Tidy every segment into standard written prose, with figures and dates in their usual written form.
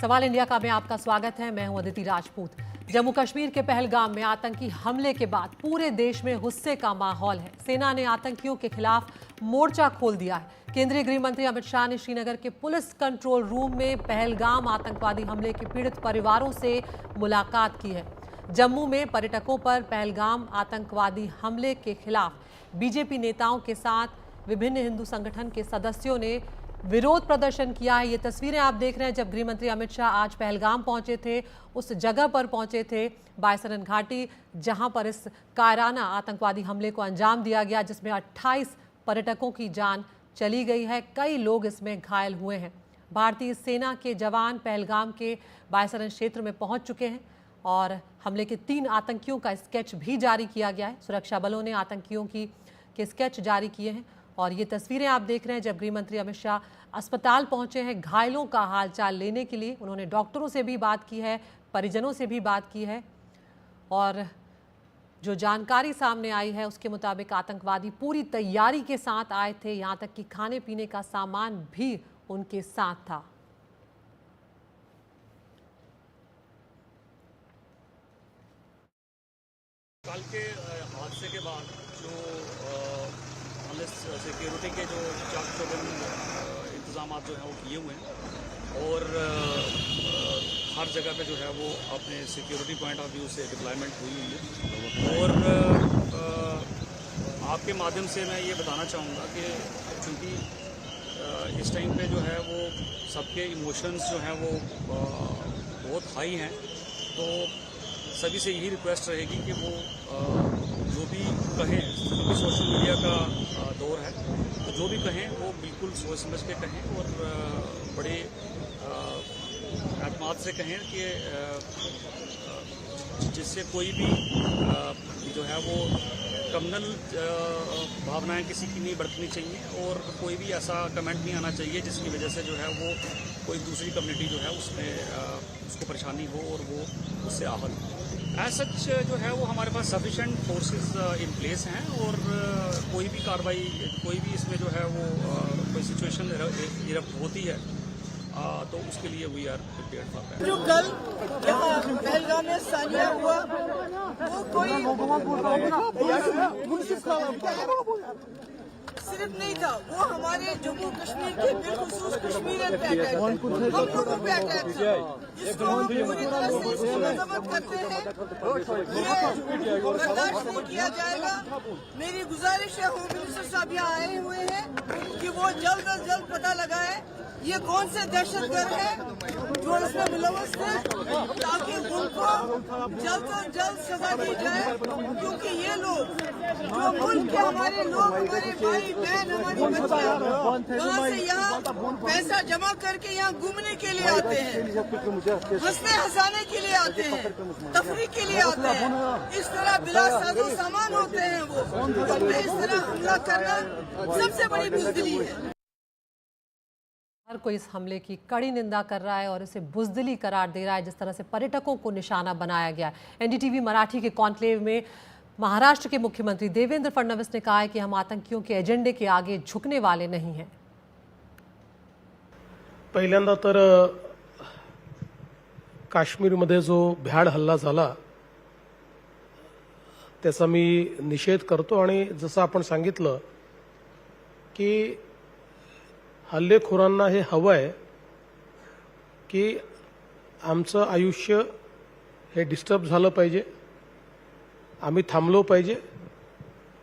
सवाल इंडिया का में आपका स्वागत है। मैं हूं अदिति राजपूत। जम्मू कश्मीर के पहलगाम में आतंकी हमले के बाद पूरे देश में गुस्से का माहौल है। सेना ने आतंकियों के खिलाफ मोर्चा खोल दिया है। केंद्रीय गृह मंत्री अमित शाह ने श्रीनगर के पुलिस कंट्रोल रूम में पहलगाम आतंकवादी हमले के पीड़ित परिवारों से मुलाकात की है। जम्मू में पर्यटकों पर पहलगाम आतंकवादी हमले के खिलाफ बीजेपी नेताओं के साथ विभिन्न हिंदू संगठन के सदस्यों ने विरोध प्रदर्शन किया है। ये तस्वीरें आप देख रहे हैं जब गृह मंत्री अमित शाह आज पहलगाम पहुंचे थे। उस जगह पर पहुंचे थे बायसरन घाटी, जहां पर इस कायराना आतंकवादी हमले को अंजाम दिया गया, जिसमें 28 पर्यटकों की जान चली गई है। कई लोग इसमें घायल हुए हैं। भारतीय सेना के जवान पहलगाम के बायसरन क्षेत्र में पहुंच चुके हैं और हमले के 3 आतंकियों का स्केच भी जारी किया गया है। सुरक्षा बलों ने आतंकियों के स्केच जारी किए हैं और ये तस्वीरें आप देख रहे हैं जब गृह मंत्री अमित शाह अस्पताल पहुंचे हैं घायलों का हालचाल लेने के लिए। उन्होंने डॉक्टरों से भी बात की है, परिजनों से भी बात की है और जो जानकारी सामने आई है उसके मुताबिक आतंकवादी पूरी तैयारी के साथ आए थे। यहां तक कि खाने पीने का सामान भी उनके साथ था। कल के हादसे के बाद जो सिक्योरिटी के जो चाक चौबंद इंतजाम जो हैं वो किए हुए हैं और हर जगह पे जो है वो अपने सिक्योरिटी पॉइंट ऑफ व्यू से डिप्लॉयमेंट हुई है। और आपके माध्यम से मैं ये बताना चाहूँगा कि चूँकि इस टाइम पे जो है वो सबके इमोशंस जो हैं वो बहुत हाई हैं, तो सभी से यही रिक्वेस्ट रहेगी कि वो जो भी कहें, क्योंकि सोशल मीडिया का दौर है, तो जो भी कहें वो बिल्कुल सोच समझ के कहें और बड़े एतमाद से कहें कि जिससे कोई भी जो है वो कम्युनल भावनाएं किसी की नहीं बरतनी चाहिए और कोई भी ऐसा कमेंट नहीं आना चाहिए जिसकी वजह से जो है वो कोई दूसरी कम्युनिटी जो है उसमें उसको परेशानी हो और वो उससे आहत हो। एज सच जो है वो हमारे पास सफिशेंट फोर्सेस इन प्लेस हैं और कोई भी कार्रवाई, कोई भी इसमें जो है वो कोई सिचुएशन इरप्ट होती है तो उसके लिए we are prepared for that. जो कल यहाँ पहलगाम में सानिया हुआ वो कोई सिर्फ नहीं था, वो हमारे जम्मू कश्मीर के बिलखुसूस कश्मीरियत पे अटैक, हम लोगों पे अटैक था। इसको हम पूरी तरह से इसकी मजम्मत करते हैं। ये बर्दाश्त नहीं किया जाएगा। मेरी गुजारिश है, होम मिनिस्टर साहब यहाँ आए हुए हैं कि वो जल्द अज जल्द पता लगाए ये कौन से दहशतगर्द है जो इसमें मुलव्वस थे, ताकि उनको जल्द से जल्द सजा दी जाए। क्योंकि ये लोग जो मुल्क के हमारे लोग, हमारे भाई बहन, हमारी बच्चियां वहाँ से यहाँ पैसा जमा करके यहाँ घूमने के लिए आते हैं, हंसने हंसाने के लिए आते हैं, तफरीह के लिए आते हैं। इस तरह बिला साजो सामान होते हैं वो, उन पे इस तरह हमला करना सबसे बड़ी बुज़दिली है। हर कोई इस हमले की कड़ी निंदा कर रहा है और इसे बुज़दिली करार दे रहा है, जिस तरह से पर्यटकों को निशाना बनाया गया है। एनडीटीवी मराठी के कॉन्क्लेव में महाराष्ट्र के मुख्यमंत्री देवेंद्र फडणवीस ने कहा है कि हम आतंकियों के एजेंडे के आगे झुकने वाले नहीं हैं। पहिल्यांदा तर काश्मीरमध्ये जो भ्याड हल्ला झाला त्याचा मी निषेध करतो आणि जसं आपण सांगितलं की हल्लेखोरांना हे हवं आहे की आमचं आयुष्य हे डिस्टर्ब झालं पाहिजे, आम्ही थांबलो पाहिजे,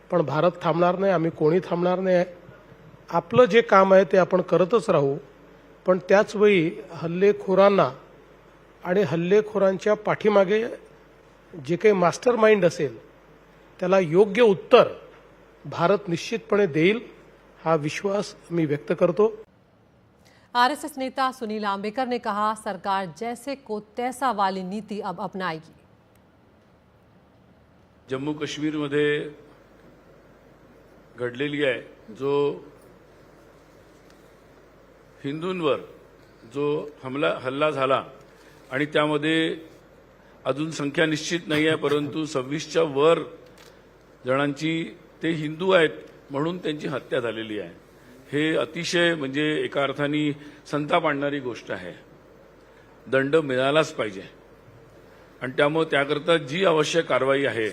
पण भारत थांबणार नाही, आम्ही कोणी थांबणार नाही। आपलं जे काम आहे ते आपण करतच राहू, पण त्याच वेळी हल्लेखोरांना आणि हल्लेखोरांच्या पाठीमागे जे काही मास्टर माइंड असेल त्याला योग्य उत्तर भारत निश्चितपणे देईल, हा विश्वास मी व्यक्त करतो। आरएसएस नेता सुनील आंबेकर ने कहा, सरकार जैसे को तैसा वाली नीति अब अपनाएगी। जम्मू काश्मीरमध्ये घडलेली आहे जो हिंदूंवर जो हल्ला झाला आणि त्यामध्ये अजून संख्या निश्चित नाही आहे, परंतु 26च्या वर जणांची ते हिंदू आहेत म्हणून त्यांची हत्या झालेली आहे। हे अतिशय म्हणजे एका अर्थाने संताप आणणारी गोष्ट आहे। दंड मिळालाच पाहिजे आणि त्यामुळे त्याकरता जी आवश्यक कारवाई आहे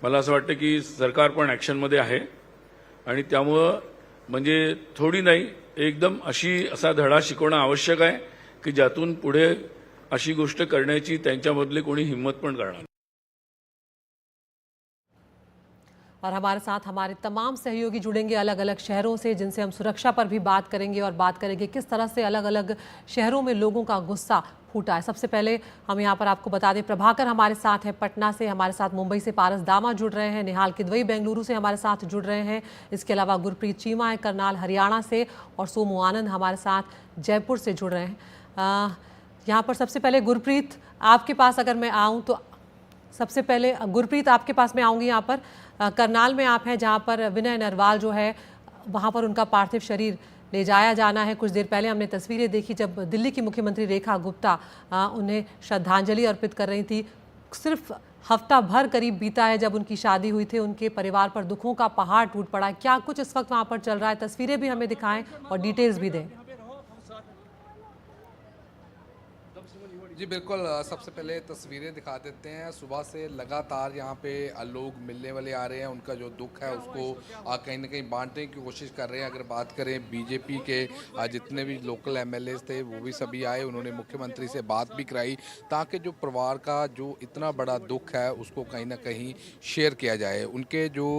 मला असं वाटतं की सरकार पण ॲक्शनमध्ये आहे आणि त्यामुळं म्हणजे थोडी नाही एकदम असा धडा शिकवणं आवश्यक आहे की ज्यातून पुढे अशी गोष्ट करण्याची त्यांच्यामधले कोणी हिंमत पण करणार नाही। और हमारे साथ हमारे तमाम सहयोगी जुड़ेंगे अलग अलग शहरों से, जिनसे हम सुरक्षा पर भी बात करेंगे और बात करेंगे किस तरह से अलग अलग शहरों में लोगों का गुस्सा फूटा है। सबसे पहले हम यहाँ पर आपको बता दें, प्रभाकर हमारे साथ है पटना से, हमारे साथ मुंबई से पारस दामा जुड़ रहे हैं, निहाल किदवई बेंगलुरु से हमारे साथ जुड़ रहे हैं, इसके अलावा गुरप्रीत चीमा है करनाल हरियाणा से और सोमू आनंद हमारे साथ जयपुर से जुड़ रहे हैं। यहाँ पर सबसे पहले गुरप्रीत आपके पास अगर मैं आऊँ तो सबसे पहले गुरप्रीत आपके पास मैं आऊँगी। यहाँ पर करनाल में आप हैं जहाँ पर विनय नरवाल जो है वहाँ पर उनका पार्थिव शरीर ले जाया जाना है। कुछ देर पहले हमने तस्वीरें देखी जब दिल्ली की मुख्यमंत्री रेखा गुप्ता उन्हें श्रद्धांजलि अर्पित कर रही थी। सिर्फ हफ्ता भर करीब बीता है जब उनकी शादी हुई थी, उनके परिवार पर दुखों का पहाड़ टूट पड़ा है। क्या कुछ इस वक्त वहाँ पर चल रहा है, तस्वीरें भी हमें दिखाएं और डिटेल्स भी दें। जी बिल्कुल, सबसे पहले तस्वीरें दिखा देते हैं। सुबह से लगातार यहाँ पे लोग मिलने वाले आ रहे हैं, उनका जो दुख है उसको कहीं ना कहीं बांटने की कोशिश कर रहे हैं। अगर बात करें बीजेपी के जितने भी लोकल एमएलए थे वो भी सभी आए, उन्होंने मुख्यमंत्री से बात भी कराई ताकि जो परिवार का जो इतना बड़ा दुख है उसको कहीं ना कहीं शेयर किया जाए। उनके जो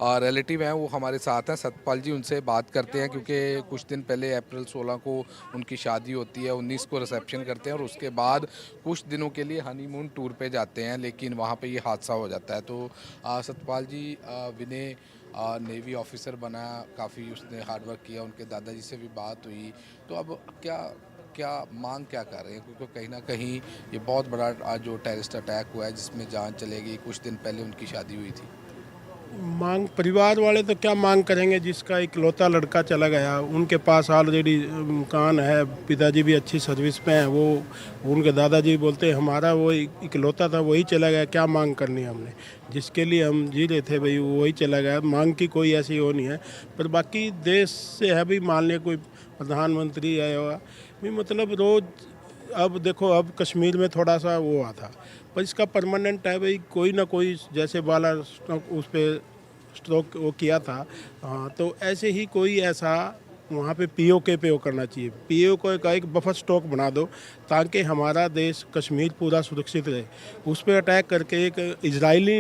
रिलेटिव हैं वो हमारे साथ हैं, सतपाल जी, उनसे बात करते हैं क्योंकि कुछ दिन पहले अप्रैल 16 को उनकी शादी होती है, 19 को रिसेप्शन करते हैं और उसके बाद कुछ दिनों के लिए हनीमून टूर पे जाते हैं, लेकिन वहाँ पे ये हादसा हो जाता है। तो सतपाल जी, विनय नेवी ऑफिसर बना, काफ़ी उसने हार्डवर्क किया, उनके दादाजी से भी बात हुई, तो अब क्या मांग क्या कर रहे हैं, क्योंकि कहीं ना कहीं ये बहुत बड़ा जो टेररिस्ट अटैक हुआ है जिसमें जान चलेगी, कुछ दिन पहले उनकी शादी हुई थी। मांग परिवार वाले तो क्या मांग करेंगे, जिसका इकलौता लड़का चला गया, उनके पास ऑलरेडी मकान है, पिताजी भी अच्छी सर्विस में हैं, वो उनके दादाजी बोलते हैं हमारा वो इकलौता था वही चला गया, क्या मांग करनी है हमने, जिसके लिए हम जी रहे थे भाई वही चला गया। मांग की कोई ऐसी वो नहीं है, पर बाकी देश से है भी, मान लिया कोई प्रधानमंत्री आया हुआ भी, मतलब रोज़ अब देखो अब कश्मीर में थोड़ा सा वो हुआ था, पर इसका परमानेंट है भाई, कोई ना कोई जैसे बाला उस पर स्ट्रोक वो किया था, हाँ, तो ऐसे ही कोई ऐसा वहाँ पे पीओके पे वो करना चाहिए। पीओके का एक बफर स्टॉक बना दो ताकि हमारा देश कश्मीर पूरा सुरक्षित रहे। उस पर अटैक करके एक इजरायली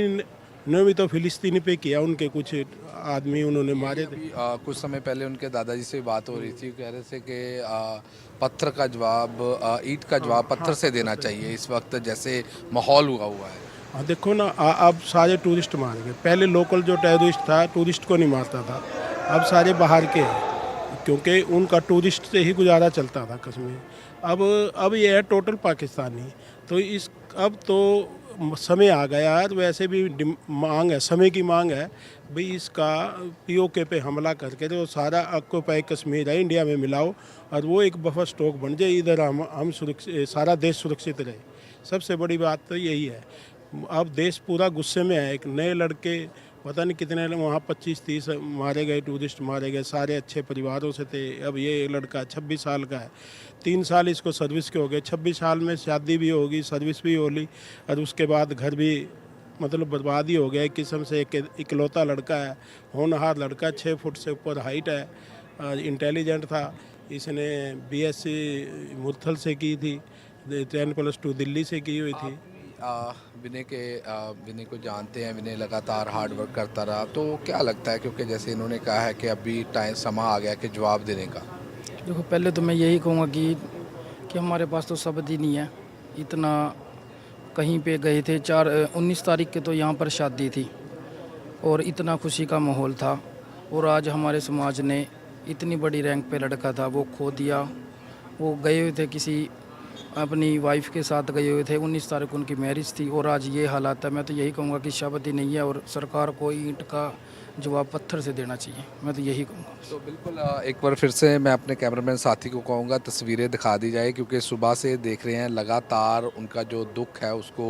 ने भी तो फिलिस्तीनी पे किया, उनके कुछ आदमी उन्होंने मारे थे। कुछ समय पहले उनके दादाजी से बात हो रही थी, कह रहे थे कि पत्थर का जवाब ईंट का जवाब पत्थर से देना चाहिए इस वक्त जैसे माहौल हुआ है। हाँ देखो ना, अब सारे टूरिस्ट मार गए, पहले लोकल जो टेररिस्ट था टूरिस्ट को नहीं मारता था, अब सारे बाहर के हैं क्योंकि उनका टूरिस्ट से ही गुजारा चलता था कश्मीर। अब ये है टोटल पाकिस्तानी, तो इस अब तो समय आ गया यार, वैसे भी मांग है, समय की मांग है भाई, इसका पीओके पे हमला करके तो सारा ऑक्यूपाई कश्मीर है इंडिया में मिलाओ और वो एक बफर स्टॉक बन जाए, इधर हम सुरक्षित, सारा देश सुरक्षित रहे। सबसे बड़ी बात तो यही है। अब देश पूरा गुस्से में है, एक नए लड़के पता नहीं कितने वहाँ 25-30 मारे गए, टूरिस्ट मारे गए, सारे अच्छे परिवारों से थे। अब ये लड़का 26 साल का है, 3 साल इसको सर्विस के हो गए, 26 साल में शादी भी होगी, सर्विस भी होगी और उसके बाद घर भी मतलब बर्बाद ही हो गया। एक किस्म से एक इकलौता लड़का है, होनहार लड़का, 6 फुट से ऊपर हाइट है, इंटेलिजेंट था। इसने BSc मुरथल से की थी, 10+2 दिल्ली से की हुई थी। विनय को जानते हैं, विनय लगातार हार्ड वर्क करता रहा, तो क्या लगता है, क्योंकि जैसे इन्होंने कहा है कि अभी टाइम समा आ गया कि जवाब देने का। देखो पहले तो मैं यही कहूँगा कि हमारे पास तो शब्द ही नहीं है, इतना कहीं पे गए थे 19 तारीख के तो यहाँ पर शादी थी और इतना खुशी का माहौल था, और आज हमारे समाज ने इतनी बड़ी रैंक पे लड़का था वो खो दिया। वो गए हुए थे किसी अपनी वाइफ के साथ गए हुए थे, 19 तारीख को उनकी मैरिज थी और आज ये हालात है। मैं तो यही कहूँगा कि शब्द ही नहीं है और सरकार को ईंट का जवाब पत्थर से देना चाहिए, मैं तो यही कहूँगा। तो बिल्कुल एक बार फिर से मैं अपने कैमरामैन साथी को कहूँगा तस्वीरें दिखा दी जाए, क्योंकि सुबह से देख रहे हैं लगातार उनका जो दुख है उसको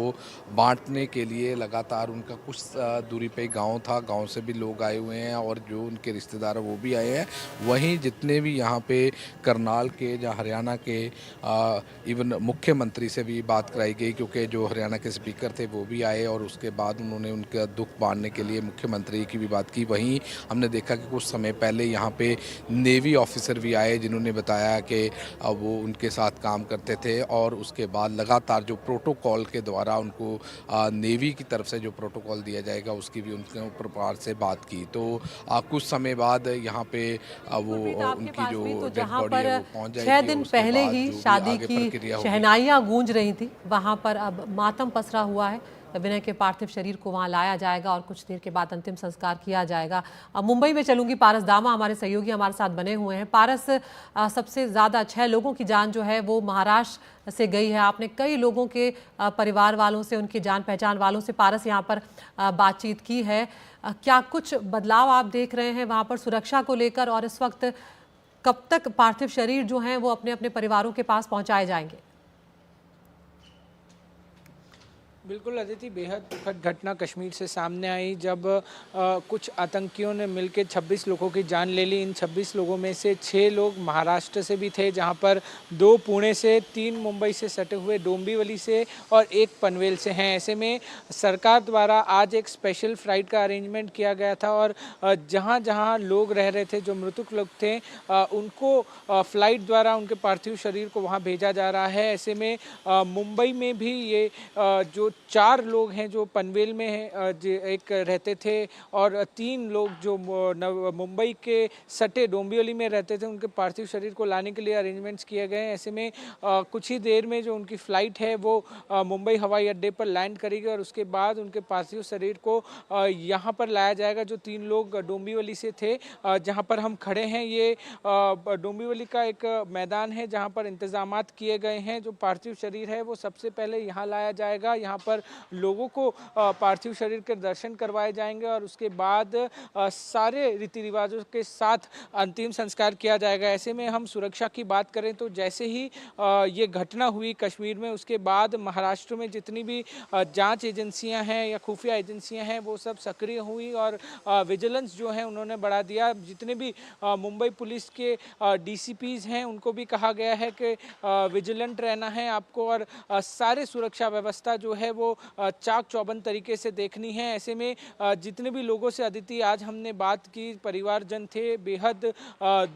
बांटने के लिए लगातार उनका कुछ दूरी पे गांव था, गांव से भी लोग आए हुए हैं और जो उनके रिश्तेदार हैं वो भी आए हैं। वहीं जितने भी यहाँ पे करनाल के या हरियाणा के इवन मुख्यमंत्री से भी बात कराई गई, क्योंकि जो हरियाणा के स्पीकर थे वो भी आए और उसके बाद उन्होंने उनका दुख बांटने के लिए मुख्यमंत्री की भी बात की। वहीं हमने देखा कि कुछ समय पहले यहाँ पे नेवी ऑफिसर भी आए जिन्होंने बताया कि वो उनके साथ काम करते थे और उसके बाद लगातार जो प्रोटोकॉल के द्वारा उनको नेवी की तरफ से जो प्रोटोकॉल दिया जाएगा उसकी भी उनके प्रकार से बात की। तो कुछ समय बाद यहाँ पे वो उनकी जो डेड जहाँ बॉडी पर है वो पहुँच जाएगी। 6 दिन उसके पहले बाद ही जो भी शादी आगे की प्रक्रिया होगी। शहनाइयाँ गूंज रही थी, वहाँ पर अब मातम पसरा हुआ है। विनय के पार्थिव शरीर को वहां लाया जाएगा और कुछ देर के बाद अंतिम संस्कार किया जाएगा। अब मुंबई में चलूंगी, पारस दामा हमारे सहयोगी हमारे साथ बने हुए हैं। पारस, सबसे ज़्यादा 6 लोगों की जान जो है वो महाराष्ट्र से गई है। आपने कई लोगों के परिवार वालों से, उनकी जान पहचान वालों से पारस यहाँ पर बातचीत की है। क्या कुछ बदलाव आप देख रहे हैं वहाँ पर सुरक्षा को लेकर, और इस वक्त कब तक पार्थिव शरीर जो हैं वो अपने अपने परिवारों के पास पहुँचाए जाएंगे? बिल्कुल अदिति, बेहद दुखद घटना कश्मीर से सामने आई जब कुछ आतंकियों ने मिलकर 26 लोगों की जान ले ली। इन 26 लोगों में से 6 लोग महाराष्ट्र से भी थे, जहां पर 2 पुणे से, 3 मुंबई से सटे हुए डोंबिवली से और 1 पनवेल से हैं। ऐसे में सरकार द्वारा आज एक स्पेशल फ्लाइट का अरेंजमेंट किया गया था और जहां जहां लोग रह रहे थे, जो मृतक लोग थे, उनको फ्लाइट द्वारा उनके पार्थिव शरीर को वहाँ भेजा जा रहा है। ऐसे में मुंबई में भी ये जो 4 लोग हैं जो पनवेल में हैं, एक रहते थे, और 3 लोग जो मुंबई के सटे डोंबिवली में रहते थे, उनके पार्थिव शरीर को लाने के लिए अरेंजमेंट्स किए गए हैं। ऐसे में कुछ ही देर में जो उनकी फ़्लाइट है वो मुंबई हवाई अड्डे पर लैंड करेगी और उसके बाद उनके पार्थिव शरीर को यहाँ पर लाया जाएगा। जो 3 लोग डोंबिवली से थे, जहाँ पर हम खड़े हैं, ये डोंबिवली का एक मैदान है जहाँ पर इंतजामात किए गए हैं। जो पार्थिव शरीर है वो सबसे पहले यहाँ लाया जाएगा, यहाँ पर लोगों को पार्थिव शरीर के दर्शन करवाए जाएंगे और उसके बाद सारे रीति रिवाजों के साथ अंतिम संस्कार किया जाएगा। ऐसे में हम सुरक्षा की बात करें तो जैसे ही ये घटना हुई कश्मीर में, उसके बाद महाराष्ट्र में जितनी भी जांच एजेंसियां हैं या खुफिया एजेंसियां हैं वो सब सक्रिय हुई और विजिलेंस जो है उन्होंने बढ़ा दिया। जितने भी मुंबई पुलिस के डीसीपीज हैं उनको भी कहा गया है कि विजिलेंट रहना है आपको और सारे सुरक्षा व्यवस्था जो है वो चाक चौबंद तरीके से देखनी है। ऐसे में जितने भी लोगों से अदिति आज हमने बात की, परिवारजन थे, बेहद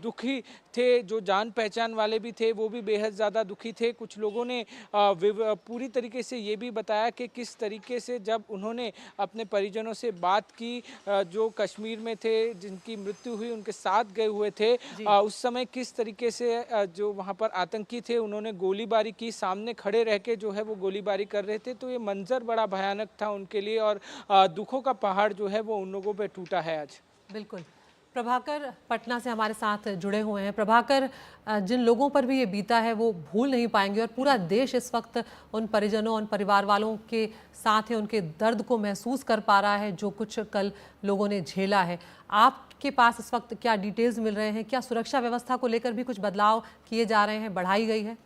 दुखी थे। जो जान पहचान वाले भी थे वो भी बेहद ज़्यादा दुखी थे। कुछ लोगों ने पूरी तरीके से ये भी बताया कि किस तरीके से जब उन्होंने अपने परिजनों से बात की, जो कश्मीर में थे, जिनकी मृत्यु हुई, उनके साथ गए हुए थे, उस समय किस तरीके से जो वहाँ पर आतंकी थे उन्होंने गोलीबारी की, सामने खड़े रह के जो है वो गोलीबारी कर रहे थे। तो ये मंजर बड़ा भयानक था उनके लिए और दुखों का पहाड़ जो है वो उन लोगों पे टूटा है आज। बिल्कुल। प्रभाकर पटना से हमारे साथ जुड़े हुए हैं। प्रभाकर, जिन लोगों पर भी ये बीता है वो भूल नहीं पाएंगे और पूरा देश इस वक्त उन परिजनों, उन परिवार वालों के साथ है, उनके दर्द को महसूस कर पा रहा है जो कुछ कल लोगों ने झेला है। आपके पास इस वक्त क्या डिटेल्स मिल रहे हैं? क्या सुरक्षा व्यवस्था को लेकर भी कुछ बदलाव किए जा रहे हैं, बढ़ाई गई है?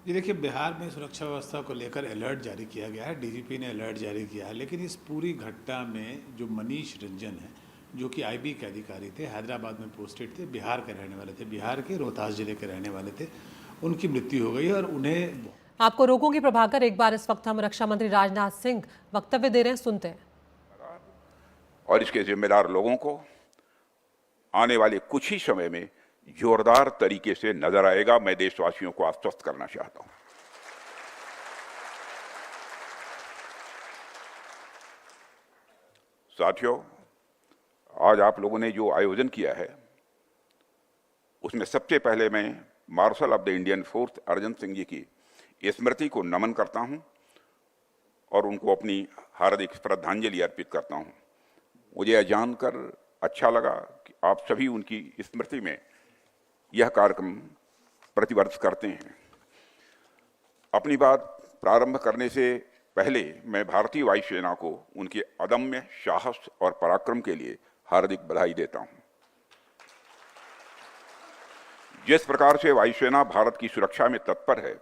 जी देखिए, बिहार में सुरक्षा व्यवस्था को लेकर अलर्ट जारी किया गया है, डीजीपी ने अलर्ट जारी किया है। लेकिन इस पूरी घटना में जो मनीष रंजन है, जो कि आईबी के अधिकारी थे, हैदराबाद में पोस्टेड थे, बिहार के रहने वाले थे, बिहार के रोहतास जिले के रहने वाले थे, उनकी मृत्यु हो गई और उन्हें... आपको रोकूंगी प्रभाकर, एक बार इस वक्त हम रक्षा मंत्री राजनाथ सिंह वक्तव्य दे रहे हैं, सुनते हैं। और इसके जिम्मेदार लोगों को आने वाले कुछ ही समय में जोरदार तरीके से नजर आएगा। मैं देशवासियों को आश्वस्त करना चाहता हूं। साथियों, आज आप लोगों ने जो आयोजन किया है उसमें सबसे पहले मैं marshal of the Indian force Arjan Singh ji की स्मृति को नमन करता हूं और उनको अपनी हार्दिक श्रद्धांजलि अर्पित करता हूं। मुझे यह जानकर अच्छा लगा कि आप सभी उनकी स्मृति में यह कार्यक्रम प्रतिवर्ष करते हैं। अपनी बात प्रारंभ करने से पहले मैं भारतीय वायुसेना को उनके अदम्य साहस और पराक्रम के लिए हार्दिक बधाई देता हूं। जिस प्रकार से वायुसेना भारत की सुरक्षा में तत्पर है,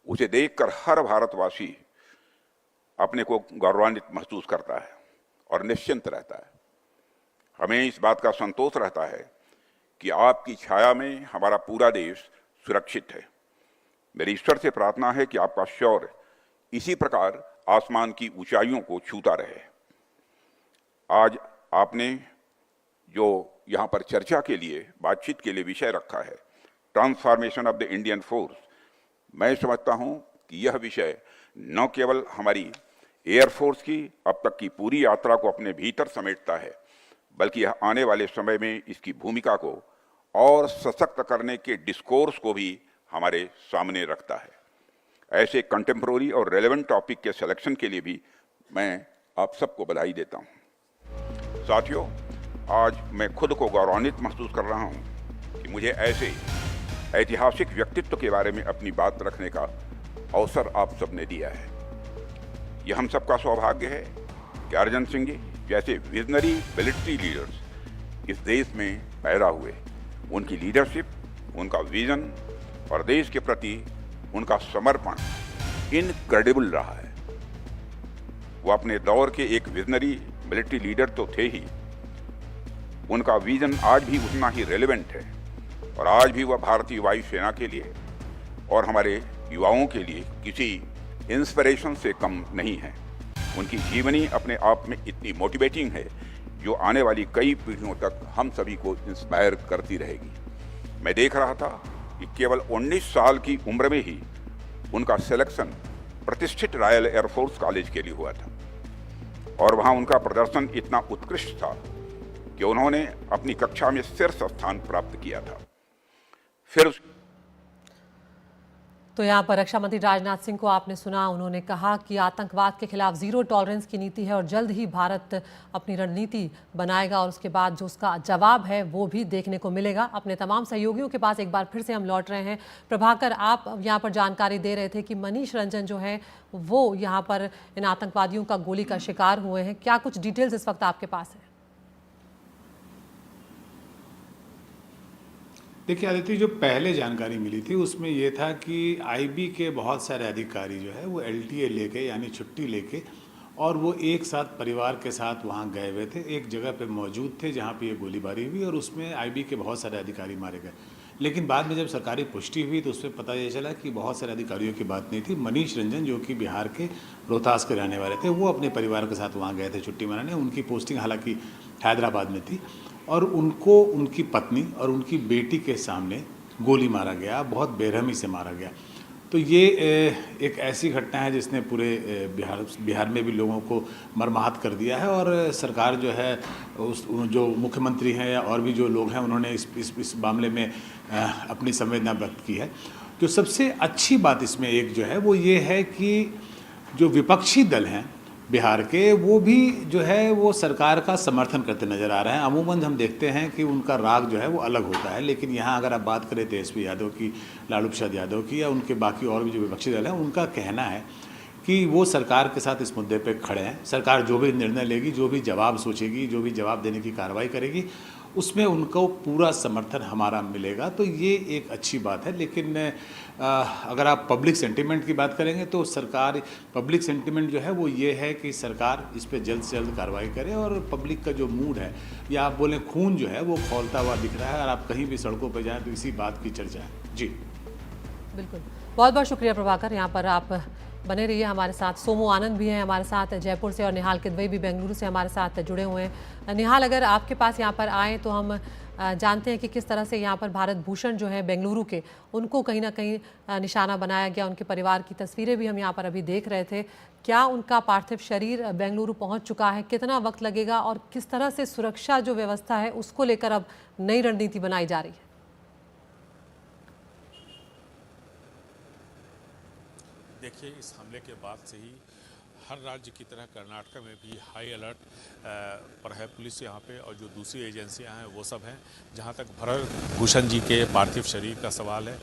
उसे देखकर हर भारतवासी अपने को गौरवान्वित महसूस करता है और निश्चिंत रहता है। हमें इस बात का संतोष रहता है कि आपकी छाया में हमारा पूरा देश सुरक्षित है। मेरी ईश्वर से प्रार्थना है कि आपका शौर्य इसी प्रकार आसमान की ऊंचाइयों को छूता रहे। आज आपने जो यहाँ पर चर्चा के लिए, बातचीत के लिए विषय रखा है, transformation of the Indian force, मैं समझता हूँ कि यह विषय न केवल हमारी एयरफोर्स की अब तक की पूरी यात्रा को अपने भीतर समेटता है, बल्कि यह आने वाले समय में इसकी भूमिका को और सशक्त करने के डिस्कोर्स को भी हमारे सामने रखता है। ऐसे कंटेम्प्रोरी और रेलेवेंट टॉपिक के सिलेक्शन के लिए भी मैं आप सबको बधाई देता हूं। साथियों, आज मैं खुद को गौरवान्वित महसूस कर रहा हूं कि मुझे ऐसे ऐतिहासिक व्यक्तित्व के बारे में अपनी बात रखने का अवसर आप सबने दिया है। यह हम सबका सौभाग्य है कि अर्जन सिंह जी जैसे विजनरी मिलिट्री लीडर्स इस देश में पैदा हुए। उनकी लीडरशिप, उनका विजन और देश के प्रति उनका समर्पण इनक्रेडिबल रहा है। वो अपने दौर के एक विजनरी मिलिट्री लीडर तो थे ही, उनका विजन आज भी उतना ही रेलेवेंट है और आज भी वह भारतीय वायुसेना के लिए और हमारे युवाओं के लिए किसी इंस्पिरेशन से कम नहीं है। उनकी जीवनी अपने आप में इतनी मोटिवेटिंग है जो आने वाली कई पीढ़ियों तक हम सभी को इंस्पायर करती रहेगी। मैं देख रहा था कि केवल 19 साल की उम्र में ही उनका सिलेक्शन प्रतिष्ठित रॉयल एयरफोर्स कॉलेज के लिए हुआ था और वहां उनका प्रदर्शन इतना उत्कृष्ट था कि उन्होंने अपनी कक्षा में शीर्ष स्थान प्राप्त किया था। फिर तो यहाँ पर रक्षा मंत्री राजनाथ सिंह को आपने सुना, उन्होंने कहा कि आतंकवाद के खिलाफ जीरो टॉलरेंस की नीति है और जल्द ही भारत अपनी रणनीति बनाएगा और उसके बाद जो उसका जवाब है वो भी देखने को मिलेगा। अपने तमाम सहयोगियों के पास एक बार फिर से हम लौट रहे हैं। प्रभाकर, आप यहाँ पर जानकारी दे रहे थे कि मनीष रंजन जो है वो यहाँ पर इन आतंकवादियों का गोली का शिकार हुए हैं। क्या कुछ डिटेल्स इस वक्त आपके पास है? देखिए आदित्य, जो पहले जानकारी मिली थी उसमें ये था कि आईबी के बहुत सारे अधिकारी जो है वो एलटीए लेके, यानी छुट्टी लेके, और वो एक साथ परिवार के साथ वहाँ गए हुए थे, एक जगह पे मौजूद थे जहाँ पे ये गोलीबारी हुई और उसमें आईबी के बहुत सारे अधिकारी मारे गए। लेकिन बाद में जब सरकारी पुष्टि हुई तो उसमें पता ये चला कि बहुत सारे अधिकारियों की बात नहीं थी। मनीष रंजन जो कि बिहार के रोहतास के रहने वाले थे, वो अपने परिवार के साथ वहाँ गए थे छुट्टी मनाने। उनकी पोस्टिंग हालांकि हैदराबाद में थी और उनको उनकी पत्नी और उनकी बेटी के सामने गोली मारा गया, बहुत बेरहमी से मारा गया। तो ये एक ऐसी घटना है जिसने पूरे बिहार में भी लोगों को मर्माहत कर दिया है और सरकार जो है, उस जो मुख्यमंत्री हैं या और भी जो लोग हैं, उन्होंने इस मामले में अपनी संवेदना व्यक्त की है। जो सबसे अच्छी बात इसमें एक जो है वो ये है कि जो विपक्षी दल हैं बिहार के, वो भी जो है वो सरकार का समर्थन करते नज़र आ रहे हैं। अमूमन हम देखते हैं कि उनका राग जो है वो अलग होता है, लेकिन यहाँ अगर आप बात करें तेजस्वी यादव की, लालू प्रसाद यादव की या उनके बाकी और भी जो विपक्षी दल हैं, उनका कहना है कि वो सरकार के साथ इस मुद्दे पे खड़े हैं। सरकार जो भी निर्णय लेगी, जो भी जवाब सोचेगी, जो भी जवाब देने की कार्रवाई करेगी, उसमें उनको पूरा समर्थन हमारा मिलेगा। तो ये एक अच्छी बात है। लेकिन अगर आप पब्लिक सेंटीमेंट की बात करेंगे तो सरकार, पब्लिक सेंटीमेंट जो है वो ये है कि सरकार इस पर जल्द से जल्द कार्रवाई करे और पब्लिक का जो मूड है, या आप बोलें खून जो है वो खौलता हुआ दिख रहा है और आप कहीं भी सड़कों पर जाएँ तो इसी बात की चर्चा है। जी बिल्कुल, बहुत बहुत शुक्रिया प्रभाकर। यहाँ पर आप बने रहिए हमारे साथ। सोमू आनंद भी हैं हमारे साथ जयपुर से और निहाल किदवई भी बेंगलुरु से हमारे साथ जुड़े हुए हैं। निहाल, अगर आपके पास यहाँ पर आए तो हम जानते हैं कि किस तरह से यहाँ पर भारत भूषण जो है बेंगलुरु के, उनको कहीं ना कहीं निशाना बनाया गया। उनके परिवार की तस्वीरें भी हम यहाँ पर अभी देख रहे थे। क्या उनका पार्थिव शरीर बेंगलुरु पहुँच चुका है? कितना वक्त लगेगा और किस तरह से सुरक्षा जो व्यवस्था है उसको लेकर अब नई रणनीति बनाई जा रही है? देखिए, इस हमले के बाद से ही हर राज्य की तरह कर्नाटक में भी हाई अलर्ट पर है पुलिस यहाँ पे, और जो दूसरी एजेंसियाँ हैं वो सब हैं। जहाँ तक भरत भूषण जी के पार्थिव शरीर का सवाल है,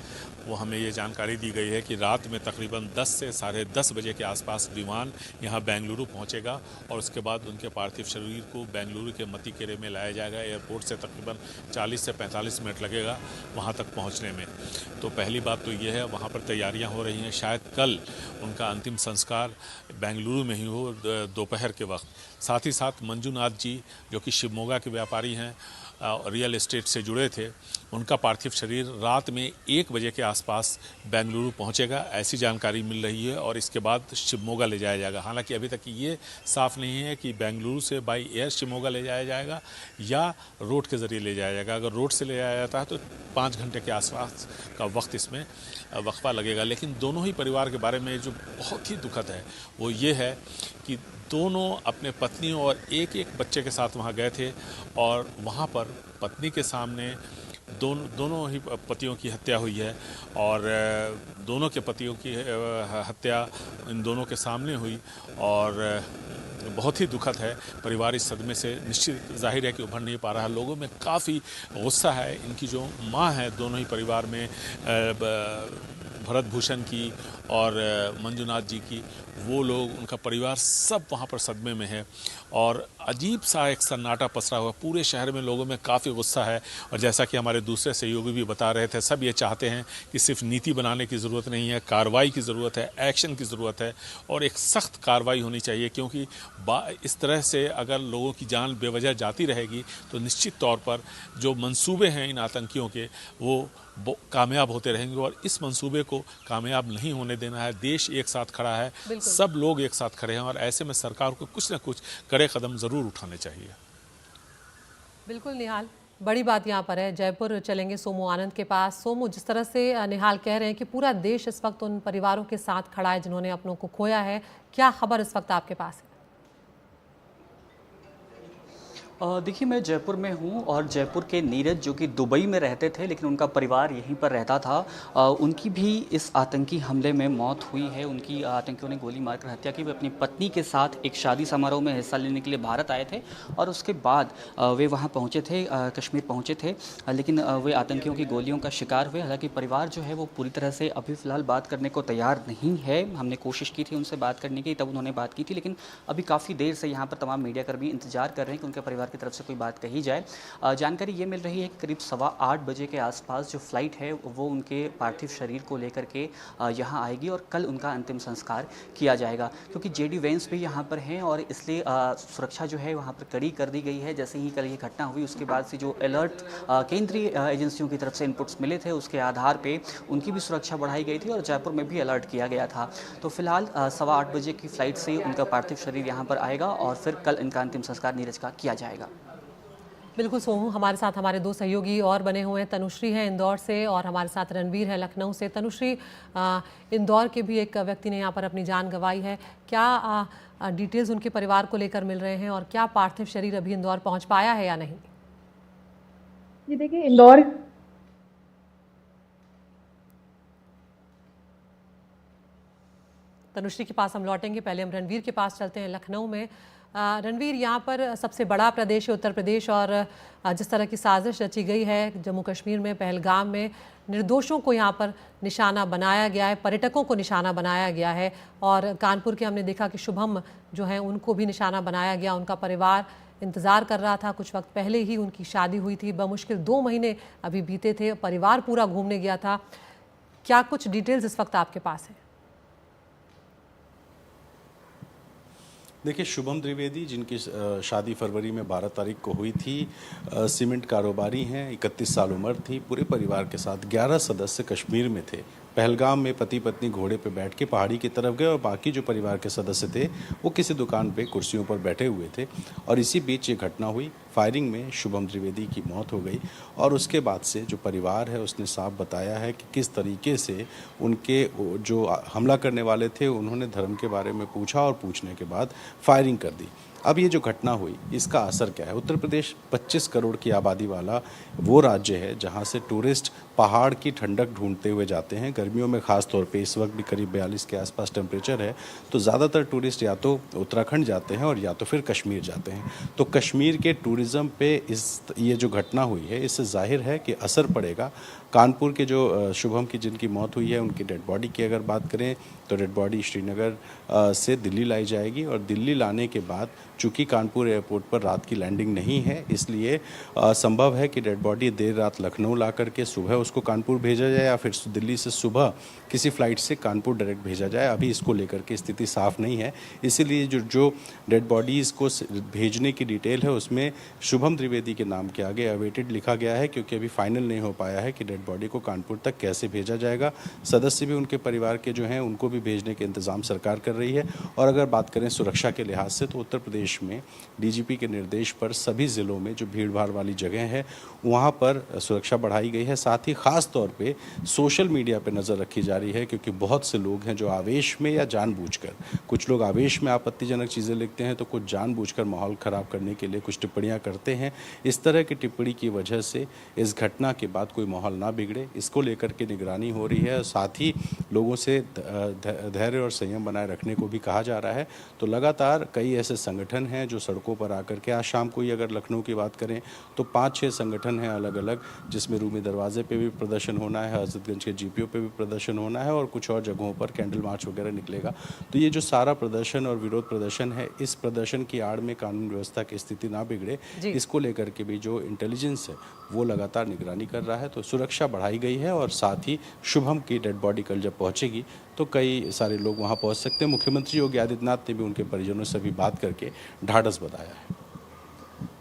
वो हमें ये जानकारी दी गई है कि रात में तकरीबन 10 से 10:30 बजे के आसपास विमान यहाँ बेंगलुरु पहुँचेगा, और उसके बाद उनके पार्थिव शरीर को बेंगलुरु के मतीकेरे में लाया जाएगा। एयरपोर्ट से तकरीबन 40 से 45 मिनट लगेगा वहाँ तक पहुँचने में। तो पहली बात तो ये है, वहाँ पर तैयारियाँ हो रही हैं। शायद कल उनका अंतिम संस्कार बेंगलुरु में ही हो दोपहर के वक्त। साथ ही साथ मंजूनाथ जी, जो कि शिवमोगा के व्यापारी हैं, रियल एस्टेट से जुड़े थे, उनका पार्थिव शरीर रात में 1 बजे के आसपास बेंगलुरु पहुंचेगा, ऐसी जानकारी मिल रही है, और इसके बाद शिवमोगा ले जाया जाएगा। हालांकि अभी तक ये साफ नहीं है कि बेंगलुरु से बाई एयर शिवमोगा ले जाया जाएगा या रोड के ज़रिए ले जाया जाएगा। अगर रोड से ले जाया जाता है तो 5 घंटे के आसपास का वक्त इसमें वक्फा लगेगा। लेकिन दोनों ही परिवार के बारे में जो बहुत ही दुखद है वो ये है कि दोनों अपने पत्नियों और एक बच्चे के साथ वहाँ गए थे, और वहाँ पर पत्नी के सामने दोनों ही पतियों की हत्या हुई है, और दोनों के पतियों की हत्या इन दोनों के सामने हुई, और बहुत ही दुखद है। परिवार इस सदमे से निश्चित जाहिर है कि उभर नहीं पा रहा है। लोगों में काफ़ी गुस्सा है। इनकी जो माँ है दोनों ही परिवार में, भरत भूषण की और मंजूनाथ जी की, वो लोग, उनका परिवार सब वहाँ पर सदमे में है, और अजीब सा एक सन्नाटा पसरा हुआ पूरे शहर में। लोगों में काफ़ी गुस्सा है, और जैसा कि हमारे दूसरे सहयोगी भी बता रहे थे, सब ये चाहते हैं कि सिर्फ नीति बनाने की ज़रूरत नहीं है, कार्रवाई की ज़रूरत है, एक्शन की ज़रूरत है, और एक सख्त कार्रवाई होनी चाहिए। क्योंकि इस तरह से अगर लोगों की जान बेवजह जाती रहेगी तो निश्चित तौर पर जो मंसूबे हैं इन आतंकियों के वो कामयाब होते रहेंगे, और इस मंसूबे को कामयाब नहीं होने देना है। देश एक साथ खड़ा है, सब लोग एक साथ खड़े हैं, और ऐसे में सरकार को कुछ ना कुछ कड़े कदम ज़रूर उठाने चाहिए। बिल्कुल निहाल, बड़ी बात यहाँ पर है। जयपुर चलेंगे सोमू आनंद के पास। सोमू, जिस तरह से निहाल कह रहे हैं कि पूरा देश इस वक्त उन परिवारों के साथ खड़ा है जिन्होंने अपनों को खोया है, क्या खबर इस वक्त आपके पास है? देखिए, मैं जयपुर में हूँ, और जयपुर के नीरज जो कि दुबई में रहते थे लेकिन उनका परिवार यहीं पर रहता था, उनकी भी इस आतंकी हमले में मौत हुई है। उनकी आतंकियों ने गोली मारकर हत्या की। वे अपनी पत्नी के साथ एक शादी समारोह में हिस्सा लेने के लिए भारत आए थे, और उसके बाद वे वहाँ पहुँचे थे, कश्मीर पहुँचे थे, लेकिन वे आतंकियों की गोलियों का शिकार हुए। हालांकि परिवार जो है वो पूरी तरह से अभी फ़िलहाल बात करने को तैयार नहीं है। हमने कोशिश की थी उनसे बात करने की, तब उन्होंने बात की थी, लेकिन अभी काफ़ी देर से यहाँ पर तमाम मीडियाकर्मी इंतजार कर रहे हैं कि उनके परिवार की तरफ से कोई बात कही जाए। जानकारी ये मिल रही है कि करीब 8:15 बजे के आसपास जो फ्लाइट है वो उनके पार्थिव शरीर को लेकर के यहाँ आएगी, और कल उनका अंतिम संस्कार किया जाएगा। क्योंकि जेडी वेंस भी यहाँ पर हैं, और इसलिए सुरक्षा जो है वहाँ पर कड़ी कर दी गई है। जैसे ही कल ये घटना हुई उसके बाद से जो अलर्ट केंद्रीय एजेंसियों की तरफ से इनपुट्स मिले थे उसके आधार पर उनकी भी सुरक्षा बढ़ाई गई थी, और जयपुर में भी अलर्ट किया गया था। तो फिलहाल 8:15 बजे की फ्लाइट से उनका पार्थिव शरीर यहाँ पर आएगा, और फिर कल इनका अंतिम संस्कार नीरज का किया जाएगा। बिल्कुल सोमू, हमारे साथ हमारे 2 सहयोगी और बने हुए हैं। तनुश्री है इंदौर से, और हमारे साथ रणवीर है लखनऊ से। तनुश्री, इंदौर के भी एक व्यक्ति ने यहाँ पर अपनी जान गंवाई है। क्या डिटेल्स उनके परिवार को लेकर मिल रहे हैं, और क्या पार्थिव शरीर अभी इंदौर पहुँच पाया है या नहीं? जी देखिए, इंदौर तनुश्री के पास हम लौटेंगे, पहले हम रणवीर के पास चलते हैं लखनऊ में। रणवीर, यहाँ पर सबसे बड़ा प्रदेश है उत्तर प्रदेश, और जिस तरह की साजिश रची गई है जम्मू कश्मीर में पहलगाम में, निर्दोषों को यहाँ पर निशाना बनाया गया है, पर्यटकों को निशाना बनाया गया है, और कानपुर के हमने देखा कि शुभम जो है उनको भी निशाना बनाया गया। उनका परिवार इंतज़ार कर रहा था, कुछ वक्त पहले ही उनकी शादी हुई थी, बमुश्किल 2 महीने अभी बीते थे, परिवार पूरा घूमने गया था। क्या कुछ डिटेल्स इस वक्त आपके पास है? देखिए, शुभम द्विवेदी, जिनकी शादी फरवरी में 12 तारीख को हुई थी, सीमेंट कारोबारी हैं, 31 साल उम्र थी। पूरे परिवार के साथ 11 सदस्य कश्मीर में थे। पहलगाम में पति पत्नी घोड़े पे बैठ के पहाड़ी की तरफ गए, और बाकी जो परिवार के सदस्य थे वो किसी दुकान पे कुर्सियों पर बैठे हुए थे, और इसी बीच ये घटना हुई। फायरिंग में शुभम द्विवेदी की मौत हो गई, और उसके बाद से जो परिवार है उसने साफ बताया है कि किस तरीके से उनके जो हमला करने वाले थे उन्होंने धर्म के बारे में पूछा, और पूछने के बाद फायरिंग कर दी। अब ये जो घटना हुई इसका असर क्या है? उत्तर प्रदेश 25 करोड़ की आबादी वाला वो राज्य है जहाँ से टूरिस्ट पहाड़ की ठंडक ढूंढते हुए जाते हैं। गर्मियों में खास तौर पे इस वक्त भी करीब 42 के आसपास टेम्परेचर है, तो ज़्यादातर टूरिस्ट या तो उत्तराखंड जाते हैं और या तो फिर कश्मीर जाते हैं। तो कश्मीर के टूरिज़्म पे ये जो घटना हुई है इससे जाहिर है कि असर पड़ेगा। कानपुर के जो शुभम की जिनकी मौत हुई है उनकी डेड बॉडी की अगर बात करें तो डेड बॉडी श्रीनगर से दिल्ली लाई जाएगी और दिल्ली लाने के बाद चूंकि कानपुर एयरपोर्ट पर रात की लैंडिंग नहीं है इसलिए संभव है कि डेड बॉडी देर रात लखनऊ ला करके सुबह उसको कानपुर भेजा जाए या फिर दिल्ली से सुबह किसी फ्लाइट से कानपुर डायरेक्ट भेजा जाए। अभी इसको लेकर के स्थिति साफ नहीं है, इसीलिए जो डेड बॉडीज़ को भेजने की डिटेल है उसमें शुभम त्रिवेदी के नाम के आगे अवेटेड लिखा गया है, क्योंकि अभी फाइनल नहीं हो पाया है कि डेड बॉडी को कानपुर तक कैसे भेजा जाएगा। सदस्य भी उनके परिवार के जो हैं उनको भी भेजने के इंतज़ाम सरकार कर रही है। और अगर बात करें सुरक्षा के लिहाज से तो उत्तर प्रदेश में डीजीपी के निर्देश पर सभी ज़िलों में जो भीड़ भाड़ वाली जगह है वहाँ पर सुरक्षा बढ़ाई गई है। साथ ही ख़ास तौर पे सोशल मीडिया पे नज़र रखी जा रही है, क्योंकि बहुत से लोग हैं जो आवेश में या जानबूझकर, कुछ लोग आवेश में आपत्तिजनक चीज़ें लिखते हैं तो कुछ जानबूझकर माहौल ख़राब करने के लिए कुछ टिप्पणियाँ करते हैं। इस तरह की टिप्पणी की वजह से इस घटना के बाद कोई माहौल ना बिगड़े, इसको लेकर के निगरानी हो रही है। साथ ही लोगों से धैर्य और संयम बनाए रखने को भी कहा जा रहा है। तो लगातार कई ऐसे संगठन हैं जो सड़कों पर आकर के, आज शाम को ही अगर लखनऊ की बात करें तो 5-6 संगठन हैं अलग अलग, जिसमें रूमी दरवाजे पे भी प्रदर्शन होना है, हजरतगंज के जीपीओ पे भी प्रदर्शन होना है और कुछ और जगहों पर कैंडल मार्च वगैरह निकलेगा। तो ये जो सारा प्रदर्शन और विरोध प्रदर्शन है, इस प्रदर्शन की आड़ में कानून व्यवस्था की स्थिति ना बिगड़े, इसको लेकर के भी जो इंटेलिजेंस है वो लगातार निगरानी कर रहा है। तो सुरक्षा बढ़ाई गई है और साथ ही शुभम की डेड बॉडी कल जब पहुंचेगी तो कई सारे लोग वहां पहुंच सकते हैं। मुख्यमंत्री योगी आदित्यनाथ ने भी उनके परिजनों से भी बात करके ढाढ़स बताया है।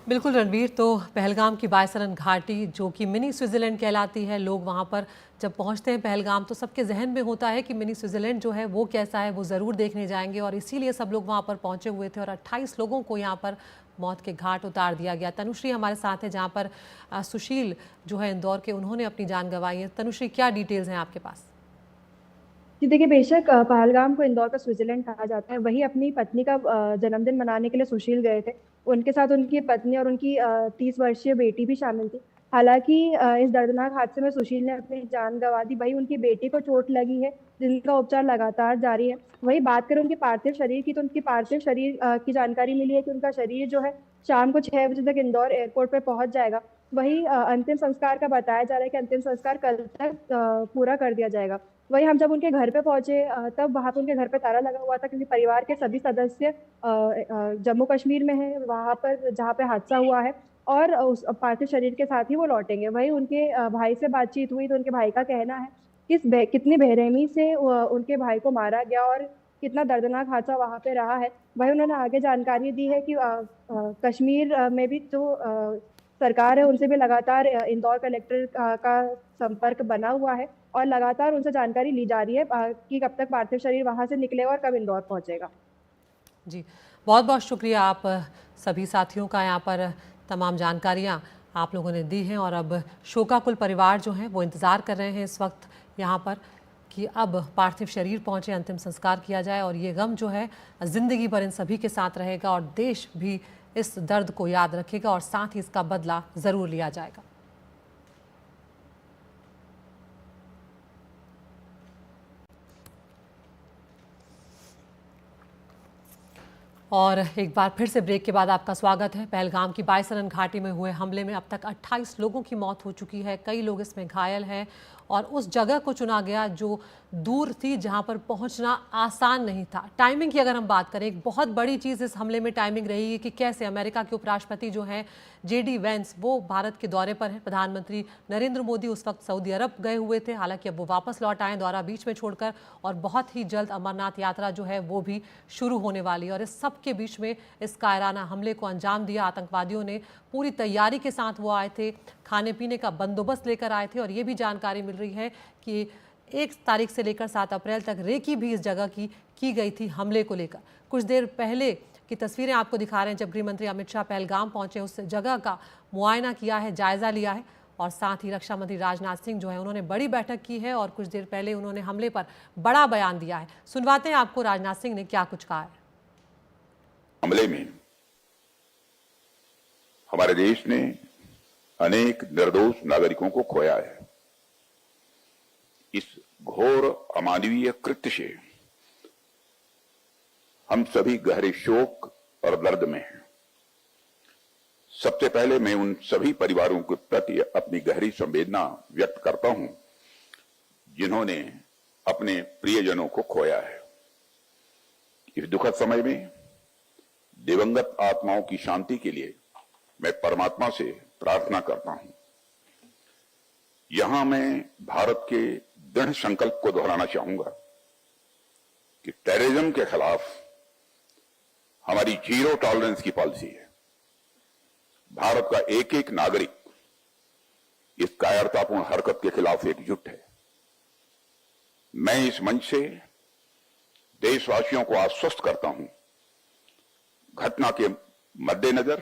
बिल्कुल रणबीर, तो पहलगाम की बायसरन घाटी जो कि मिनी स्विट्ज़रलैंड कहलाती है, लोग वहाँ पर जब पहुँचते हैं पहलगाम तो सबके जहन में होता है कि मिनी स्विट्ज़रलैंड जो है वो कैसा है, वो ज़रूर देखने जाएंगे और इसीलिए सब लोग वहाँ पर पहुँचे हुए थे और 28 लोगों को यहाँ पर मौत के घाट उतार दिया गया। तनुश्री हमारे साथ है जहाँ पर सुशील जो है इंदौर के, उन्होंने अपनी जान गंवाई है। तनुश्री, क्या डिटेल्स हैं आपके पास? जी देखिए, बेशक पहलगाम को इंदौर का स्विट्जरलैंड कहा जाता है। वही अपनी पत्नी का जन्मदिन मनाने के लिए सुशील गए थे। उनके साथ उनकी पत्नी और उनकी 30 वर्षीय बेटी भी शामिल थी। हालांकि इस दर्दनाक हादसे में सुशील ने अपनी जान गंवा दी। वही उनकी बेटी को चोट लगी है जिनका उपचार लगातार जारी है। वही बात करें उनके पार्थिव शरीर की तो उनके पार्थिव शरीर की जानकारी मिली है कि उनका शरीर जो है शाम को 6 बजे तक इंदौर एयरपोर्ट पर पहुंच जाएगा। वही अंतिम संस्कार का बताया जा रहा है कि अंतिम संस्कार कल तक पूरा कर दिया जाएगा। वही हम जब उनके घर पे पहुंचे तब वहां पे उनके घर पे ताला लगा हुआ था, क्योंकि परिवार के सभी सदस्य जम्मू कश्मीर में हैं, वहां पर जहाँ पे हादसा हुआ है, और उस पार्थिव शरीर के साथ ही वो लौटेंगे। वही उनके भाई से बातचीत हुई तो उनके भाई का कहना है कि कितनी बेरहमी से उनके भाई को मारा गया और कितना दर्दनाक हादसा वहां पे रहा है। वही उन्होंने आगे जानकारी दी है कि कश्मीर में भी जो सरकार है उनसे भी लगातार इंदौर कलेक्टर का संपर्क बना हुआ है और लगातार उनसे जानकारी ली जा रही है कि कब तक पार्थिव शरीर वहां से निकलेगा और कब इंदौर पहुंचेगा। जी, बहुत बहुत शुक्रिया आप सभी साथियों का, यहाँ पर तमाम जानकारियाँ आप लोगों ने दी हैं। और अब शोकाकुल परिवार जो हैं वो इंतज़ार कर रहे हैं इस वक्त यहाँ पर कि अब पार्थिव शरीर पहुँचे, अंतिम संस्कार किया जाए और ये गम जो है ज़िंदगी भर इन सभी के साथ रहेगा और देश भी इस दर्द को याद रखेगा और साथ ही इसका बदला ज़रूर लिया जाएगा। और एक बार फिर से ब्रेक के बाद आपका स्वागत है। पहलगाम की बायसरन घाटी में हुए हमले में अब तक 28 लोगों की मौत हो चुकी है, कई लोग इसमें घायल हैं और उस जगह को चुना गया जो दूर थी, जहां पर पहुंचना आसान नहीं था। टाइमिंग की अगर हम बात करें, एक बहुत बड़ी चीज़ इस हमले में टाइमिंग रही है कि कैसे अमेरिका के उपराष्ट्रपति जो हैं JD वैंस, वो भारत के दौरे पर हैं। प्रधानमंत्री नरेंद्र मोदी उस वक्त सऊदी अरब गए हुए थे, हालांकि अब वो वापस लौट आए दौरा बीच में छोड़कर, और बहुत ही जल्द अमरनाथ यात्रा जो है वो भी शुरू होने वाली है। और इस सब के बीच में इस कायराना हमले को अंजाम दिया आतंकवादियों ने। पूरी तैयारी के साथ वो आए थे, खाने पीने का बंदोबस्त लेकर आए थे और ये भी जानकारी मिल रही है कि 1 तारीख से लेकर 7 अप्रैल तक रेकी भी इस जगह की गई थी हमले को लेकर। कुछ देर पहले की तस्वीरें आपको दिखा रहे हैं जब गृह मंत्री अमित शाह पहलगाम पहुंचे, उस जगह का मुआयना किया है, जायजा लिया है और साथ ही रक्षा मंत्री राजनाथ सिंह जो है उन्होंने बड़ी बैठक की है और कुछ देर पहले उन्होंने हमले पर बड़ा बयान दिया है। सुनवाते हैं आपको राजनाथ सिंह ने क्या कुछ कहा है। हमले में हमारे देश ने अनेक निर्दोष नागरिकों को खोया है। इस घोर अमानवीय कृत्य से हम सभी गहरे शोक और दर्द में हैं। सबसे पहले मैं उन सभी परिवारों के प्रति अपनी गहरी संवेदना व्यक्त करता हूं जिन्होंने अपने प्रियजनों को खोया है। इस दुखद समय में दिवंगत आत्माओं की शांति के लिए मैं परमात्मा से प्रार्थना करता हूं। यहां मैं भारत के दृढ़ संकल्प को दोहराना चाहूंगा कि टेररिज्म के खिलाफ हमारी जीरो टॉलरेंस की पॉलिसी है। भारत का एक एक नागरिक इस कायरतापूर्ण हरकत के खिलाफ एकजुट है। मैं इस मंच से देशवासियों को आश्वस्त करता हूं, घटना के मद्देनजर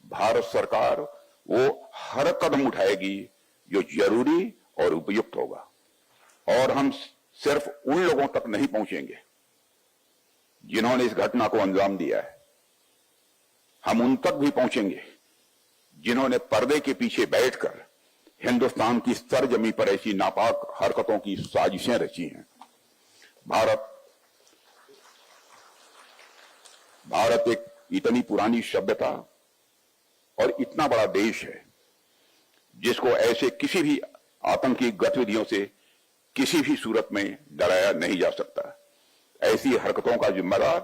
भारत सरकार वो हर कदम उठाएगी जो जरूरी और उपयुक्त होगा। और हम सिर्फ उन लोगों तक नहीं पहुंचेंगे जिन्होंने इस घटना को अंजाम दिया है, हम उन तक भी पहुंचेंगे जिन्होंने पर्दे के पीछे बैठकर हिंदुस्तान की सरजमी पर ऐसी नापाक हरकतों की साजिशें रची हैं। भारत एक इतनी पुरानी सभ्यता और इतना बड़ा देश है जिसको ऐसे किसी भी आतंकी गतिविधियों से किसी भी सूरत में डराया नहीं जा सकता। ऐसी हरकतों का जिम्मेदार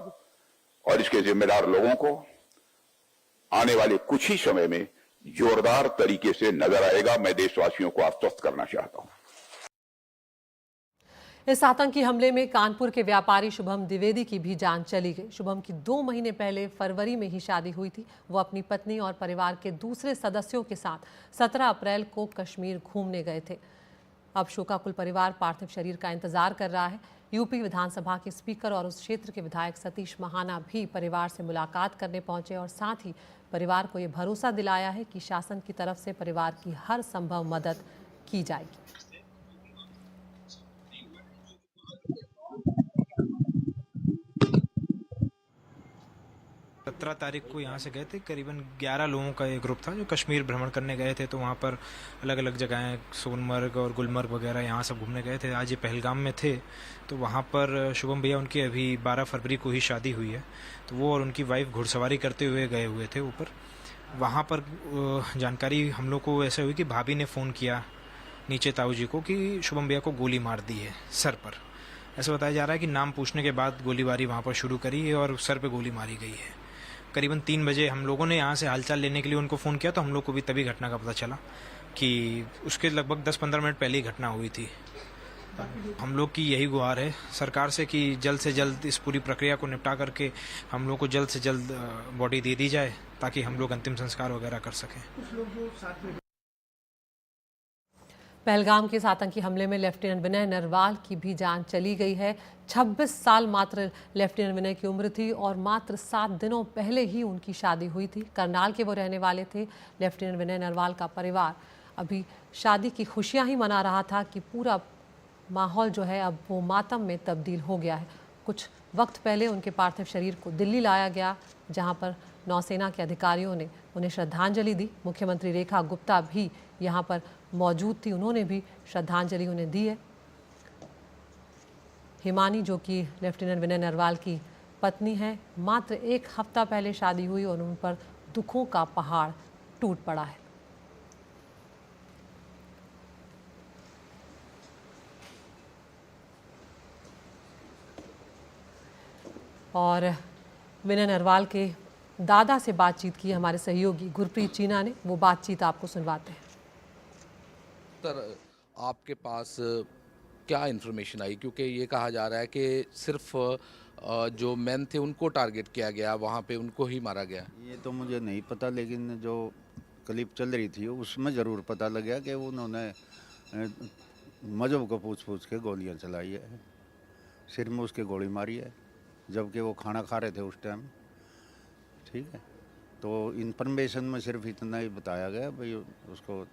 और इसके जिम्मेदार लोगों को आने वाले कुछ ही समय में जोरदार तरीके से नजर आएगा। मैं देशवासियों को आश्वस्त करना चाहता हूं। इस आतंकी हमले में कानपुर के व्यापारी शुभम द्विवेदी की भी जान चली गई। शुभम की 2 महीने पहले फरवरी में ही शादी हुई थी। वो अपनी पत्नी और परिवार के दूसरे सदस्यों के साथ 17 अप्रैल को कश्मीर घूमने गए थे। अब शोकाकुल परिवार पार्थिव शरीर का इंतजार कर रहा है। यूपी विधानसभा के स्पीकर और उस क्षेत्र के विधायक सतीश महाना भी परिवार से मुलाकात करने पहुंचे और साथ ही परिवार को ये भरोसा दिलाया है कि शासन की तरफ से परिवार की हर संभव मदद की जाएगी। 17 तारीख को यहाँ से गए थे। करीबन 11 लोगों का एक ग्रुप था जो कश्मीर भ्रमण करने गए थे। तो वहाँ पर अलग अलग जगहें सोनमर्ग और गुलमर्ग वगैरह यहाँ सब घूमने गए थे। आज ये पहलगाम में थे। तो वहाँ पर शुभम भैया उनकी अभी 12 फरवरी को ही शादी हुई है। तो वो और उनकी वाइफ घुड़सवारी करते हुए गए हुए थे ऊपर। वहाँ पर जानकारी हम लोग को ऐसे हुई कि भाभी ने फ़ोन किया नीचे ताऊ जी को कि शुभम भैया को गोली मार दी है सर पर। ऐसा बताया जा रहा है कि नाम पूछने के बाद गोलीबारी वहाँ पर शुरू करी है और सर पे गोली मारी गई है। करीबन 3 बजे हम लोगों ने यहाँ से हालचाल लेने के लिए उनको फ़ोन किया तो हम लोग को भी तभी घटना का पता चला कि उसके लगभग 10-15 मिनट पहले ही घटना हुई थी। हम लोग की यही गुहार है सरकार से कि जल्द से जल्द इस पूरी प्रक्रिया को निपटा करके हम लोग को जल्द से जल्द बॉडी दे दी जाए ताकि हम लोग अंतिम संस्कार वगैरह कर सकें। पहलगाम के इस आतंकी हमले में लेफ्टिनेंट विनय नरवाल की भी जान चली गई है। 26 साल मात्र लेफ्टिनेंट विनय की उम्र थी और मात्र 7 दिनों पहले ही उनकी शादी हुई थी। करनाल के वो रहने वाले थे। लेफ्टिनेंट विनय नरवाल का परिवार अभी शादी की खुशियां ही मना रहा था कि पूरा माहौल जो है अब वो मातम में तब्दील हो गया है। कुछ वक्त पहले उनके पार्थिव शरीर को दिल्ली लाया गया जहां पर नौसेना के अधिकारियों ने उन्हें श्रद्धांजलि दी। मुख्यमंत्री रेखा गुप्ता भी यहां पर मौजूद थी, उन्होंने भी श्रद्धांजलि उन्हें दी है। हिमानी जो कि लेफ्टिनेंट विनय नरवाल की पत्नी है, मात्र 1 हफ्ता पहले शादी हुई और उन पर दुखों का पहाड़ टूट पड़ा है। और विनय नरवाल के दादा से बातचीत की हमारे सहयोगी गुरप्रीत चीना ने, वो बातचीत आपको सुनवाते हैं। सर, आपके पास क्या इन्फॉर्मेशन आई, क्योंकि ये कहा जा रहा है कि सिर्फ जो मैन थे उनको टारगेट किया गया, वहाँ पे उनको ही मारा गया। ये तो मुझे नहीं पता, लेकिन जो क्लिप चल रही थी उसमें ज़रूर पता लग गया कि उन्होंने मजहब को पूछ के गोलियां चलाई है, सिर में उसके गोली मारी है जबकि वो खाना खा रहे थे उस टाइम। ठीक है, तो इन्फॉर्मेशन में सिर्फ इतना ही बताया गया भाई उसको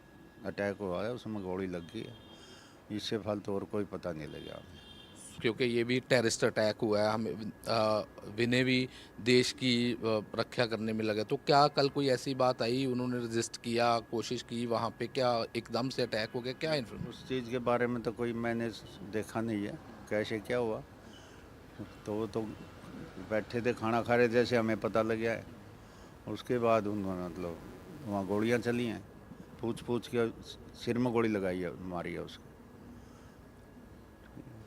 अटैक हुआ है, उसमें गोली लग गई है। इससे फालतू और कोई पता नहीं लगा। क्योंकि ये भी टेररिस्ट अटैक हुआ है, हमें विनय भी देश की रक्षा करने में लगे, तो क्या कल कोई ऐसी बात आई, उन्होंने रजिस्ट किया, कोशिश की वहाँ पे, क्या एकदम से अटैक हो गया, क्या इन्फॉर्मेशन? उस चीज़ के बारे में तो कोई मैंने देखा नहीं है कैसे क्या हुआ। तो वो तो बैठे थे खाना खा रहे, जैसे हमें पता लग गया है, उसके बाद उन्होंने मतलब वहाँ गोलियाँ चली हैं, पूछ के सिर में गोली लगाई है, मारी है उसको।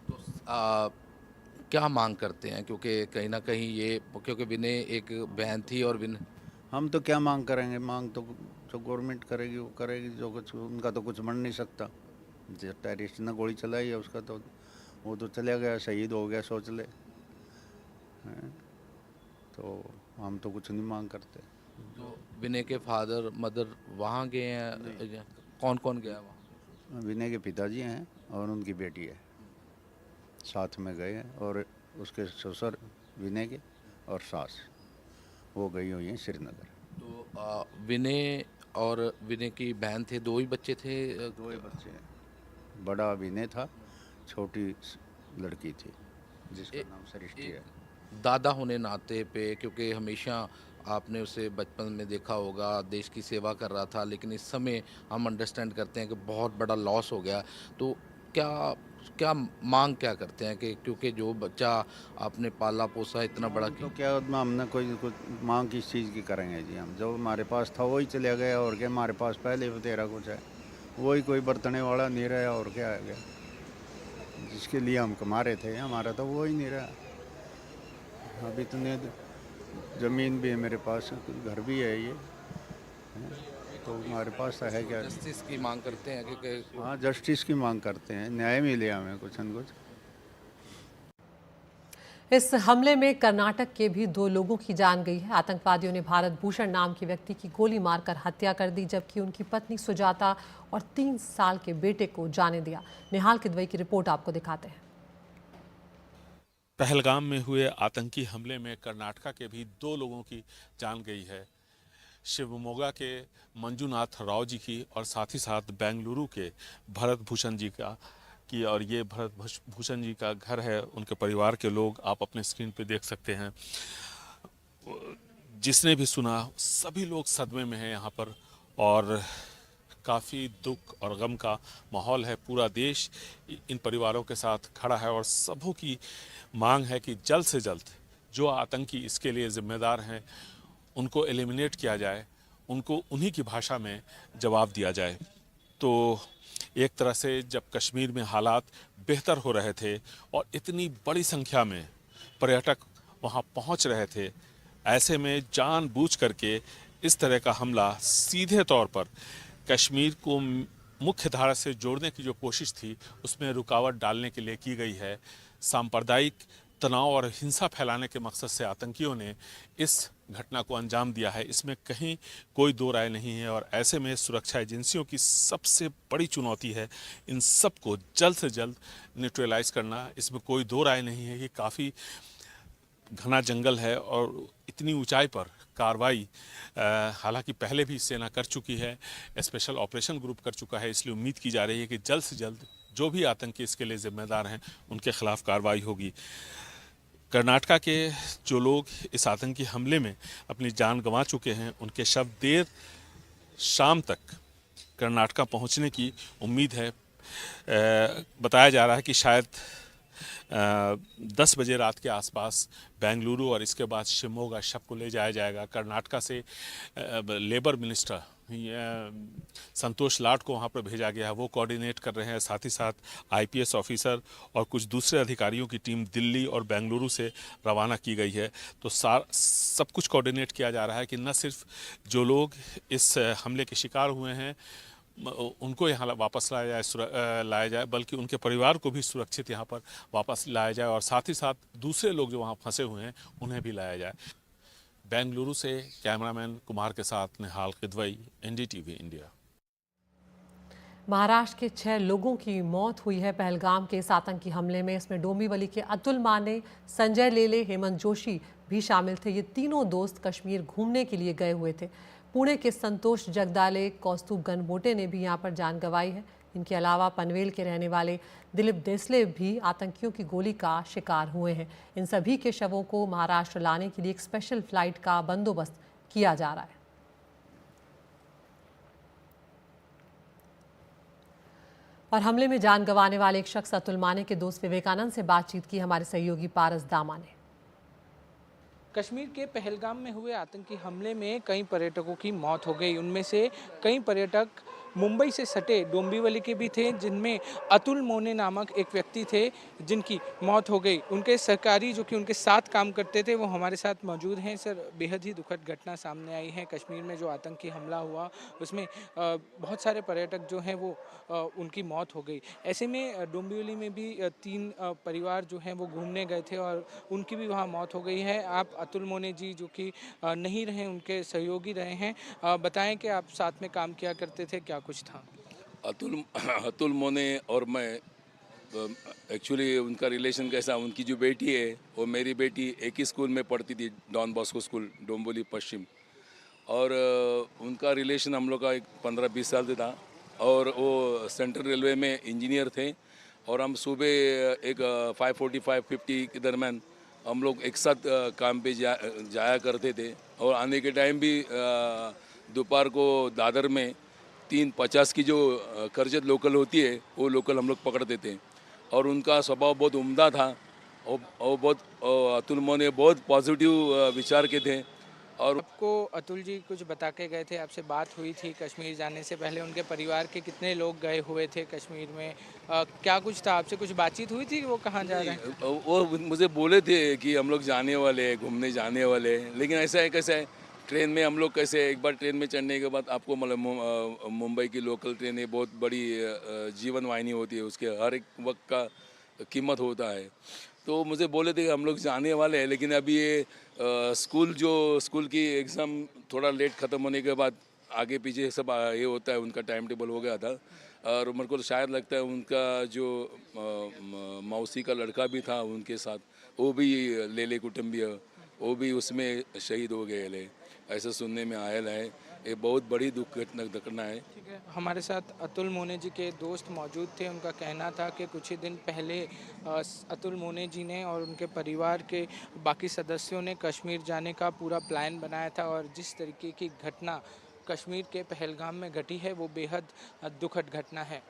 तो क्या मांग करते हैं, क्योंकि कहीं ना कहीं ये, क्योंकि विनय एक बहन थी और विनय, हम तो क्या मांग करेंगे, मांग तो जो गवर्नमेंट करेगी वो करेगी, जो कुछ उनका तो कुछ बन नहीं सकता। जो टेररिस्ट ने गोली चलाई है उसका तो वो तो चला गया, शहीद हो गया, सोच ले। तो हम तो कुछ नहीं मांग करते। तो विनय के फादर मदर वहाँ गए हैं, कौन कौन गया वहाँ? विनय के पिताजी हैं और उनकी बेटी है, साथ में गए हैं, और उसके ससुर विनय के और सास वो गई हुई हैं श्रीनगर। तो विनय और विनय की बहन थे, दो ही बच्चे थे? दो ही बच्चे हैं, बड़ा विनय था, छोटी लड़की थी जिसका नाम सृष्टि है। दादा होने नाते पे, क्योंकि हमेशा आपने उसे बचपन में देखा होगा, देश की सेवा कर रहा था, लेकिन इस समय हम अंडरस्टैंड करते हैं कि बहुत बड़ा लॉस हो गया, तो क्या मांग क्या करते हैं कि क्योंकि जो बच्चा आपने पाला पोसा इतना बड़ा तो क्या हमने कोई कुछ मांग किस चीज़ की करेंगे जी, हम जो हमारे पास था वही चले गया, और क्या हमारे पास पहले बतेरा कुछ है, वही कोई बरतने वाला नहीं रहा, और क्या है गया, जिसके लिए हम कमा रहे थे हमारा तो वही नहीं रहा। अभी तो ज़मीन भी है मेरे पास, घर भी है, ये तो हमारे पास है क्या। जस्टिस की मांग करते हैं, क्योंकि हाँ जस्टिस की मांग करते हैं, न्याय मिले हमें कुछ न कुछ। इस हमले में कर्नाटक के भी 2 लोगों की जान गई है। आतंकवादियों ने भारत भूषण नाम के व्यक्ति की गोली मारकर हत्या कर दी, जबकि उनकी पत्नी सुजाता और 3 साल के बेटे को जाने दिया। निहाल किदवई की रिपोर्ट आपको दिखाते हैं। पहलगाम में हुए आतंकी हमले में कर्नाटका के भी 2 लोगों की जान गई है। शिवमोगा के मंजूनाथ राव जी की और साथ ही साथ बेंगलुरु के भरत भूषण जी की, और ये भरत भूषण जी का घर है, उनके परिवार के लोग आप अपने स्क्रीन पे देख सकते हैं। जिसने भी सुना सभी लोग सदमे में हैं यहाँ पर, और काफ़ी दुख और गम का माहौल है। पूरा देश इन परिवारों के साथ खड़ा है और सबों की मांग है कि जल्द से जल्द जो आतंकी इसके लिए जिम्मेदार हैं उनको एलिमिनेट किया जाए, उनको उन्हीं की भाषा में जवाब दिया जाए। तो एक तरह से जब कश्मीर में हालात बेहतर हो रहे थे और इतनी बड़ी संख्या में पर्यटक वहां पहुंच रहे थे, ऐसे में जानबूझ करके इस तरह का हमला सीधे तौर पर कश्मीर को मुख्य धारा से जोड़ने की जो कोशिश थी उसमें रुकावट डालने के लिए की गई है। सांप्रदायिक तनाव और हिंसा फैलाने के मकसद से आतंकियों ने इस घटना को अंजाम दिया है, इसमें कहीं कोई दो राय नहीं है। और ऐसे में सुरक्षा एजेंसियों की सबसे बड़ी चुनौती है इन सब को जल्द से जल्द न्यूट्रलाइज करना। इसमें कोई दो राय नहीं है। ये काफ़ी घना जंगल है और इतनी ऊंचाई पर कार्रवाई हालांकि पहले भी सेना कर चुकी है, स्पेशल ऑपरेशन ग्रुप कर चुका है, इसलिए उम्मीद की जा रही है कि जल्द से जल्द जो भी आतंकी इसके लिए जिम्मेदार हैं उनके खिलाफ कार्रवाई होगी। कर्नाटका के जो लोग इस आतंकी हमले में अपनी जान गंवा चुके हैं उनके शव देर शाम तक कर्नाटका पहुंचने की उम्मीद है। बताया जा रहा है कि शायद 10 बजे रात के आसपास बेंगलुरु और इसके बाद शिवमोगा शव को ले जाया जाएगा। कर्नाटका से लेबर मिनिस्टर संतोष लाड को वहाँ पर भेजा गया है, वो कोऑर्डिनेट कर रहे हैं। साथ ही साथ आईपीएस ऑफिसर और कुछ दूसरे अधिकारियों की टीम दिल्ली और बेंगलुरु से रवाना की गई है। तो सब कुछ कोऑर्डिनेट किया जा रहा है कि न सिर्फ जो लोग इस हमले के शिकार हुए हैं उनको यहाँ वापस लाया जाए बल्कि उनके परिवार को भी सुरक्षित यहाँ पर वापस लाया जाए और साथ ही साथ दूसरे लोग जो वहाँ फंसे हुए हैं उन्हें भी लाया जाए। बेंगलुरु से कैमरामैन कुमार के साथ निहाल किदवई, एनडीटीवी इंडिया। महाराष्ट्र के 6 लोगों की मौत हुई है पहलगाम के इस आतंकी हमले में। इसमें डोंबिवली के अतुल माने, संजय लेले, हेमंत जोशी भी शामिल थे। ये तीनों दोस्त कश्मीर घूमने के लिए गए हुए थे। पुणे के संतोष जगदाले, कौस्तुभ गनबोटे ने भी यहाँ पर जान गंवाई है। इनके अलावा पनवेल के रहने वाले दिलीप देसले भी आतंकियों की गोली का शिकार हुए हैं। इन सभी के शवों को महाराष्ट्र लाने के लिए एक स्पेशल फ्लाइट का बंदोबस्त किया जा रहा है। और हमले में जान गंवाने वाले एक शख्स अतुल माने के दोस्त विवेकानंद से बातचीत की हमारे सहयोगी पारस दामा ने। कश्मीर के पहलगाम में हुए आतंकी हमले में कई पर्यटकों की मौत हो गई। उनमें से कई पर्यटक मुंबई से सटे डोंबिवली के भी थे, जिनमें अतुल मोने नामक एक व्यक्ति थे जिनकी मौत हो गई। उनके सहकारी जो कि उनके साथ काम करते थे वो हमारे साथ मौजूद हैं। सर, बेहद ही दुखद घटना सामने आई है। कश्मीर में जो आतंकी हमला हुआ उसमें बहुत सारे पर्यटक जो हैं वो उनकी मौत हो गई। ऐसे में डोंबिवली में भी 3 परिवार जो हैं वो घूमने गए थे और उनकी भी वहाँ मौत हो गई है। आप अतुल मोने जी जो कि नहीं रहे, उनके सहयोगी रहे हैं, बताएं कि आप साथ में काम किया करते थे, क्या कुछ था? अतुल मोने और मैं एक्चुअली उनका रिलेशन कैसा, उनकी जो बेटी है वो मेरी बेटी एक ही स्कूल में पढ़ती थी, डॉन बॉस्को स्कूल डोंबिवली पश्चिम, और उनका रिलेशन हम लोग का 15-20 साल से था। और वो सेंट्रल रेलवे में इंजीनियर थे और हम सुबह एक 5:45-50 के दरमियान हम लोग एक साथ काम पे जाया करते थे। और आने के टाइम भी दोपहर को दादर में 3:50 की जो करजत लोकल होती है वो लोकल हम लोग पकड़ते थे। और उनका स्वभाव बहुत उम्दा था और बहुत अतुल मोने बहुत पॉजिटिव विचार के थे। और आपको अतुल जी कुछ बता के गए थे, आपसे बात हुई थी कश्मीर जाने से पहले? उनके परिवार के कितने लोग गए हुए थे कश्मीर में? क्या कुछ था, आपसे कुछ बातचीत हुई थी? वो कहाँ जा रहे हैं? वो मुझे बोले थे कि हम लोग जाने वाले हैं, घूमने जाने वाले हैं। लेकिन ऐसा है, कैसा है, ट्रेन में हम लोग कैसे एक बार ट्रेन में चढ़ने के बाद आपको मतलब मुंबई की लोकल ट्रेनें बहुत बड़ी जीवन वाहिनी होती है, उसके हर एक वक्त का कीमत होता है। तो मुझे बोले थे कि हम लोग जाने वाले हैं, लेकिन अभी ये स्कूल की एग्ज़ाम थोड़ा लेट ख़त्म होने के बाद आगे पीछे सब ये होता है, उनका टाइम टेबल हो गया था। और मेरे को तो शायद लगता है उनका जो मौसी का लड़का भी था उनके साथ, वो भी लेले कुटुंबी, वो भी उसमें शहीद हो गए ले, ऐसा सुनने में आयल है। ये बहुत बड़ी दुख घटना है। ठीक है, हमारे साथ अतुल मोने जी के दोस्त मौजूद थे। उनका कहना था कि कुछ ही दिन पहले अतुल मोने जी ने और उनके परिवार के बाकी सदस्यों ने कश्मीर जाने का पूरा प्लान बनाया था और जिस तरीके की घटना कश्मीर के पहलगाम में घटी है वो बेहद दुखद घटना है।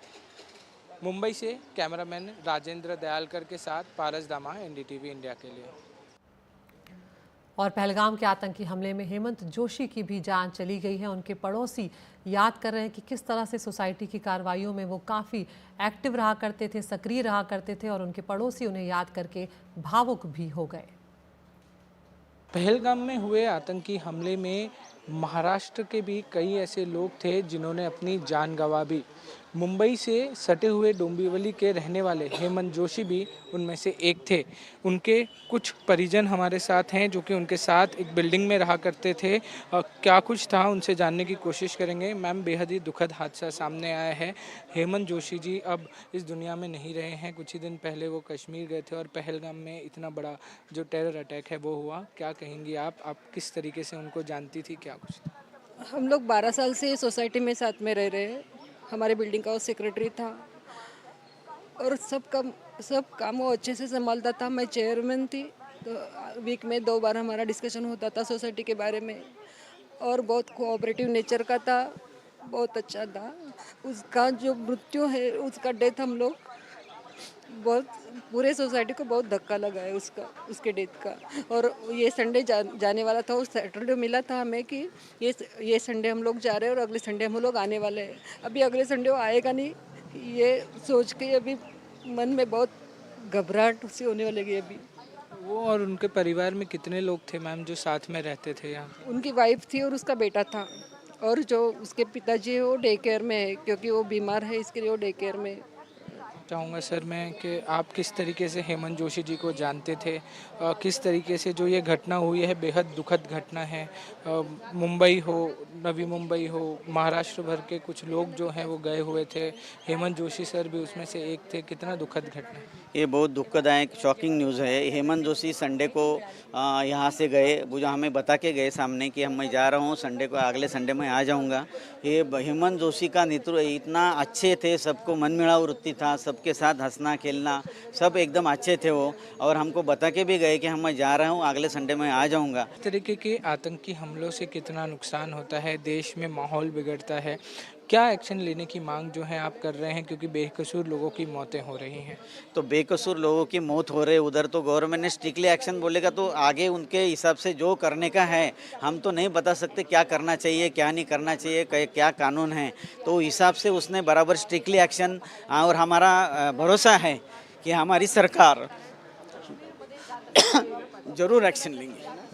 मुंबई से कैमरामैन राजेंद्र दयालकर के साथ पारस दामा, NDTV इंडिया के लिए। और पहलगाम के आतंकी हमले में हेमंत जोशी की भी जान चली गई है। उनके पड़ोसी याद कर रहे हैं कि किस तरह से सोसाइटी की कार्रवाइयों में वो काफ़ी एक्टिव रहा करते थे, सक्रिय रहा करते थे, और उनके पड़ोसी उन्हें याद करके भावुक भी हो गए। पहलगाम में हुए आतंकी हमले में महाराष्ट्र के भी कई ऐसे लोग थे जिन्होंने अपनी जान गंवा दी। मुंबई से सटे हुए डोंबिवली के रहने वाले हेमंत जोशी भी उनमें से एक थे। उनके कुछ परिजन हमारे साथ हैं जो कि उनके साथ एक बिल्डिंग में रहा करते थे। क्या कुछ था उनसे जानने की कोशिश करेंगे। मैम, बेहद ही दुखद हादसा सामने आया है। हेमंत जोशी जी अब इस दुनिया में नहीं रहे हैं। कुछ ही दिन पहले वो कश्मीर गए थे और पहलगाम में इतना बड़ा जो टेरर अटैक है वो हुआ। क्या कहेंगी आप किस तरीके से उनको जानती थी, क्या कुछ था? हम लोग 12 साल से सोसाइटी में साथ में रह रहे हैं। हमारे बिल्डिंग का वो सेक्रेटरी था और सब काम वो अच्छे से संभालता था। मैं चेयरमैन थी, तो वीक में 2 बार हमारा डिस्कशन होता था सोसाइटी के बारे में और बहुत कोऑपरेटिव नेचर का था, बहुत अच्छा था। उसका जो मृत्यु है, उसका डेथ हम लोग बहुत पूरे सोसाइटी को बहुत धक्का लगा है उसके डेथ का। और ये संडे जाने वाला था, उस सैटरडे मिला था हमें कि ये संडे हम लोग जा रहे हैं और अगले संडे हम लोग आने वाले हैं। अभी अगले संडे वो आएगा नहीं, ये सोच के अभी मन में बहुत घबराहट सी होने वाली है अभी। वो और उनके परिवार में कितने लोग थे मैम जो साथ में रहते थे यहाँ? उनकी वाइफ थी और उसका बेटा था, और जो उसके पिताजी है वो डे केयर में है क्योंकि वो बीमार है, इसके लिए वो डे केयर में। चाहूँगा सर मैं कि आप किस तरीके से हेमंत जोशी जी को जानते थे, किस तरीके से जो ये घटना हुई है बेहद दुखद घटना है। मुंबई हो, नवी मुंबई हो, महाराष्ट्र भर के कुछ लोग जो हैं वो गए हुए थे, हेमंत जोशी सर भी उसमें से एक थे। कितना दुखद घटना है। ये बहुत दुखदायक शॉकिंग न्यूज़ है। हेमंत जोशी संडे को यहाँ से गए, वो जो हमें बता के गए सामने कि मैं जा रहा हूँ संडे को, अगले संडे में आ जाऊँगा। ये हेमंत जोशी का नेतृत्व इतना अच्छे थे, सबको मनमिलाऊ वृत्ति था, सबके साथ हंसना खेलना सब एकदम अच्छे थे वो, और हमको बता के भी गए कि मैं जा रहा हूँ, अगले संडे में आ जाऊँगा। इस तरीके के आतंकी हमलों से कितना नुकसान होता है, देश में माहौल बिगड़ता है, क्या एक्शन लेने की मांग जो है आप कर रहे हैं, क्योंकि बेकसूर लोगों की मौतें हो रही हैं। तो बेकसूर लोगों की मौत हो रही है, उधर तो गवर्नमेंट ने स्ट्रिक्टली एक्शन बोलेगा तो आगे उनके हिसाब से जो करने का है, हम तो नहीं बता सकते क्या करना चाहिए क्या नहीं करना चाहिए, क्या कानून है, तो हिसाब से उसने बराबर स्ट्रिक्टली एक्शन, और हमारा भरोसा है कि हमारी सरकार जरूर एक्शन लेंगे।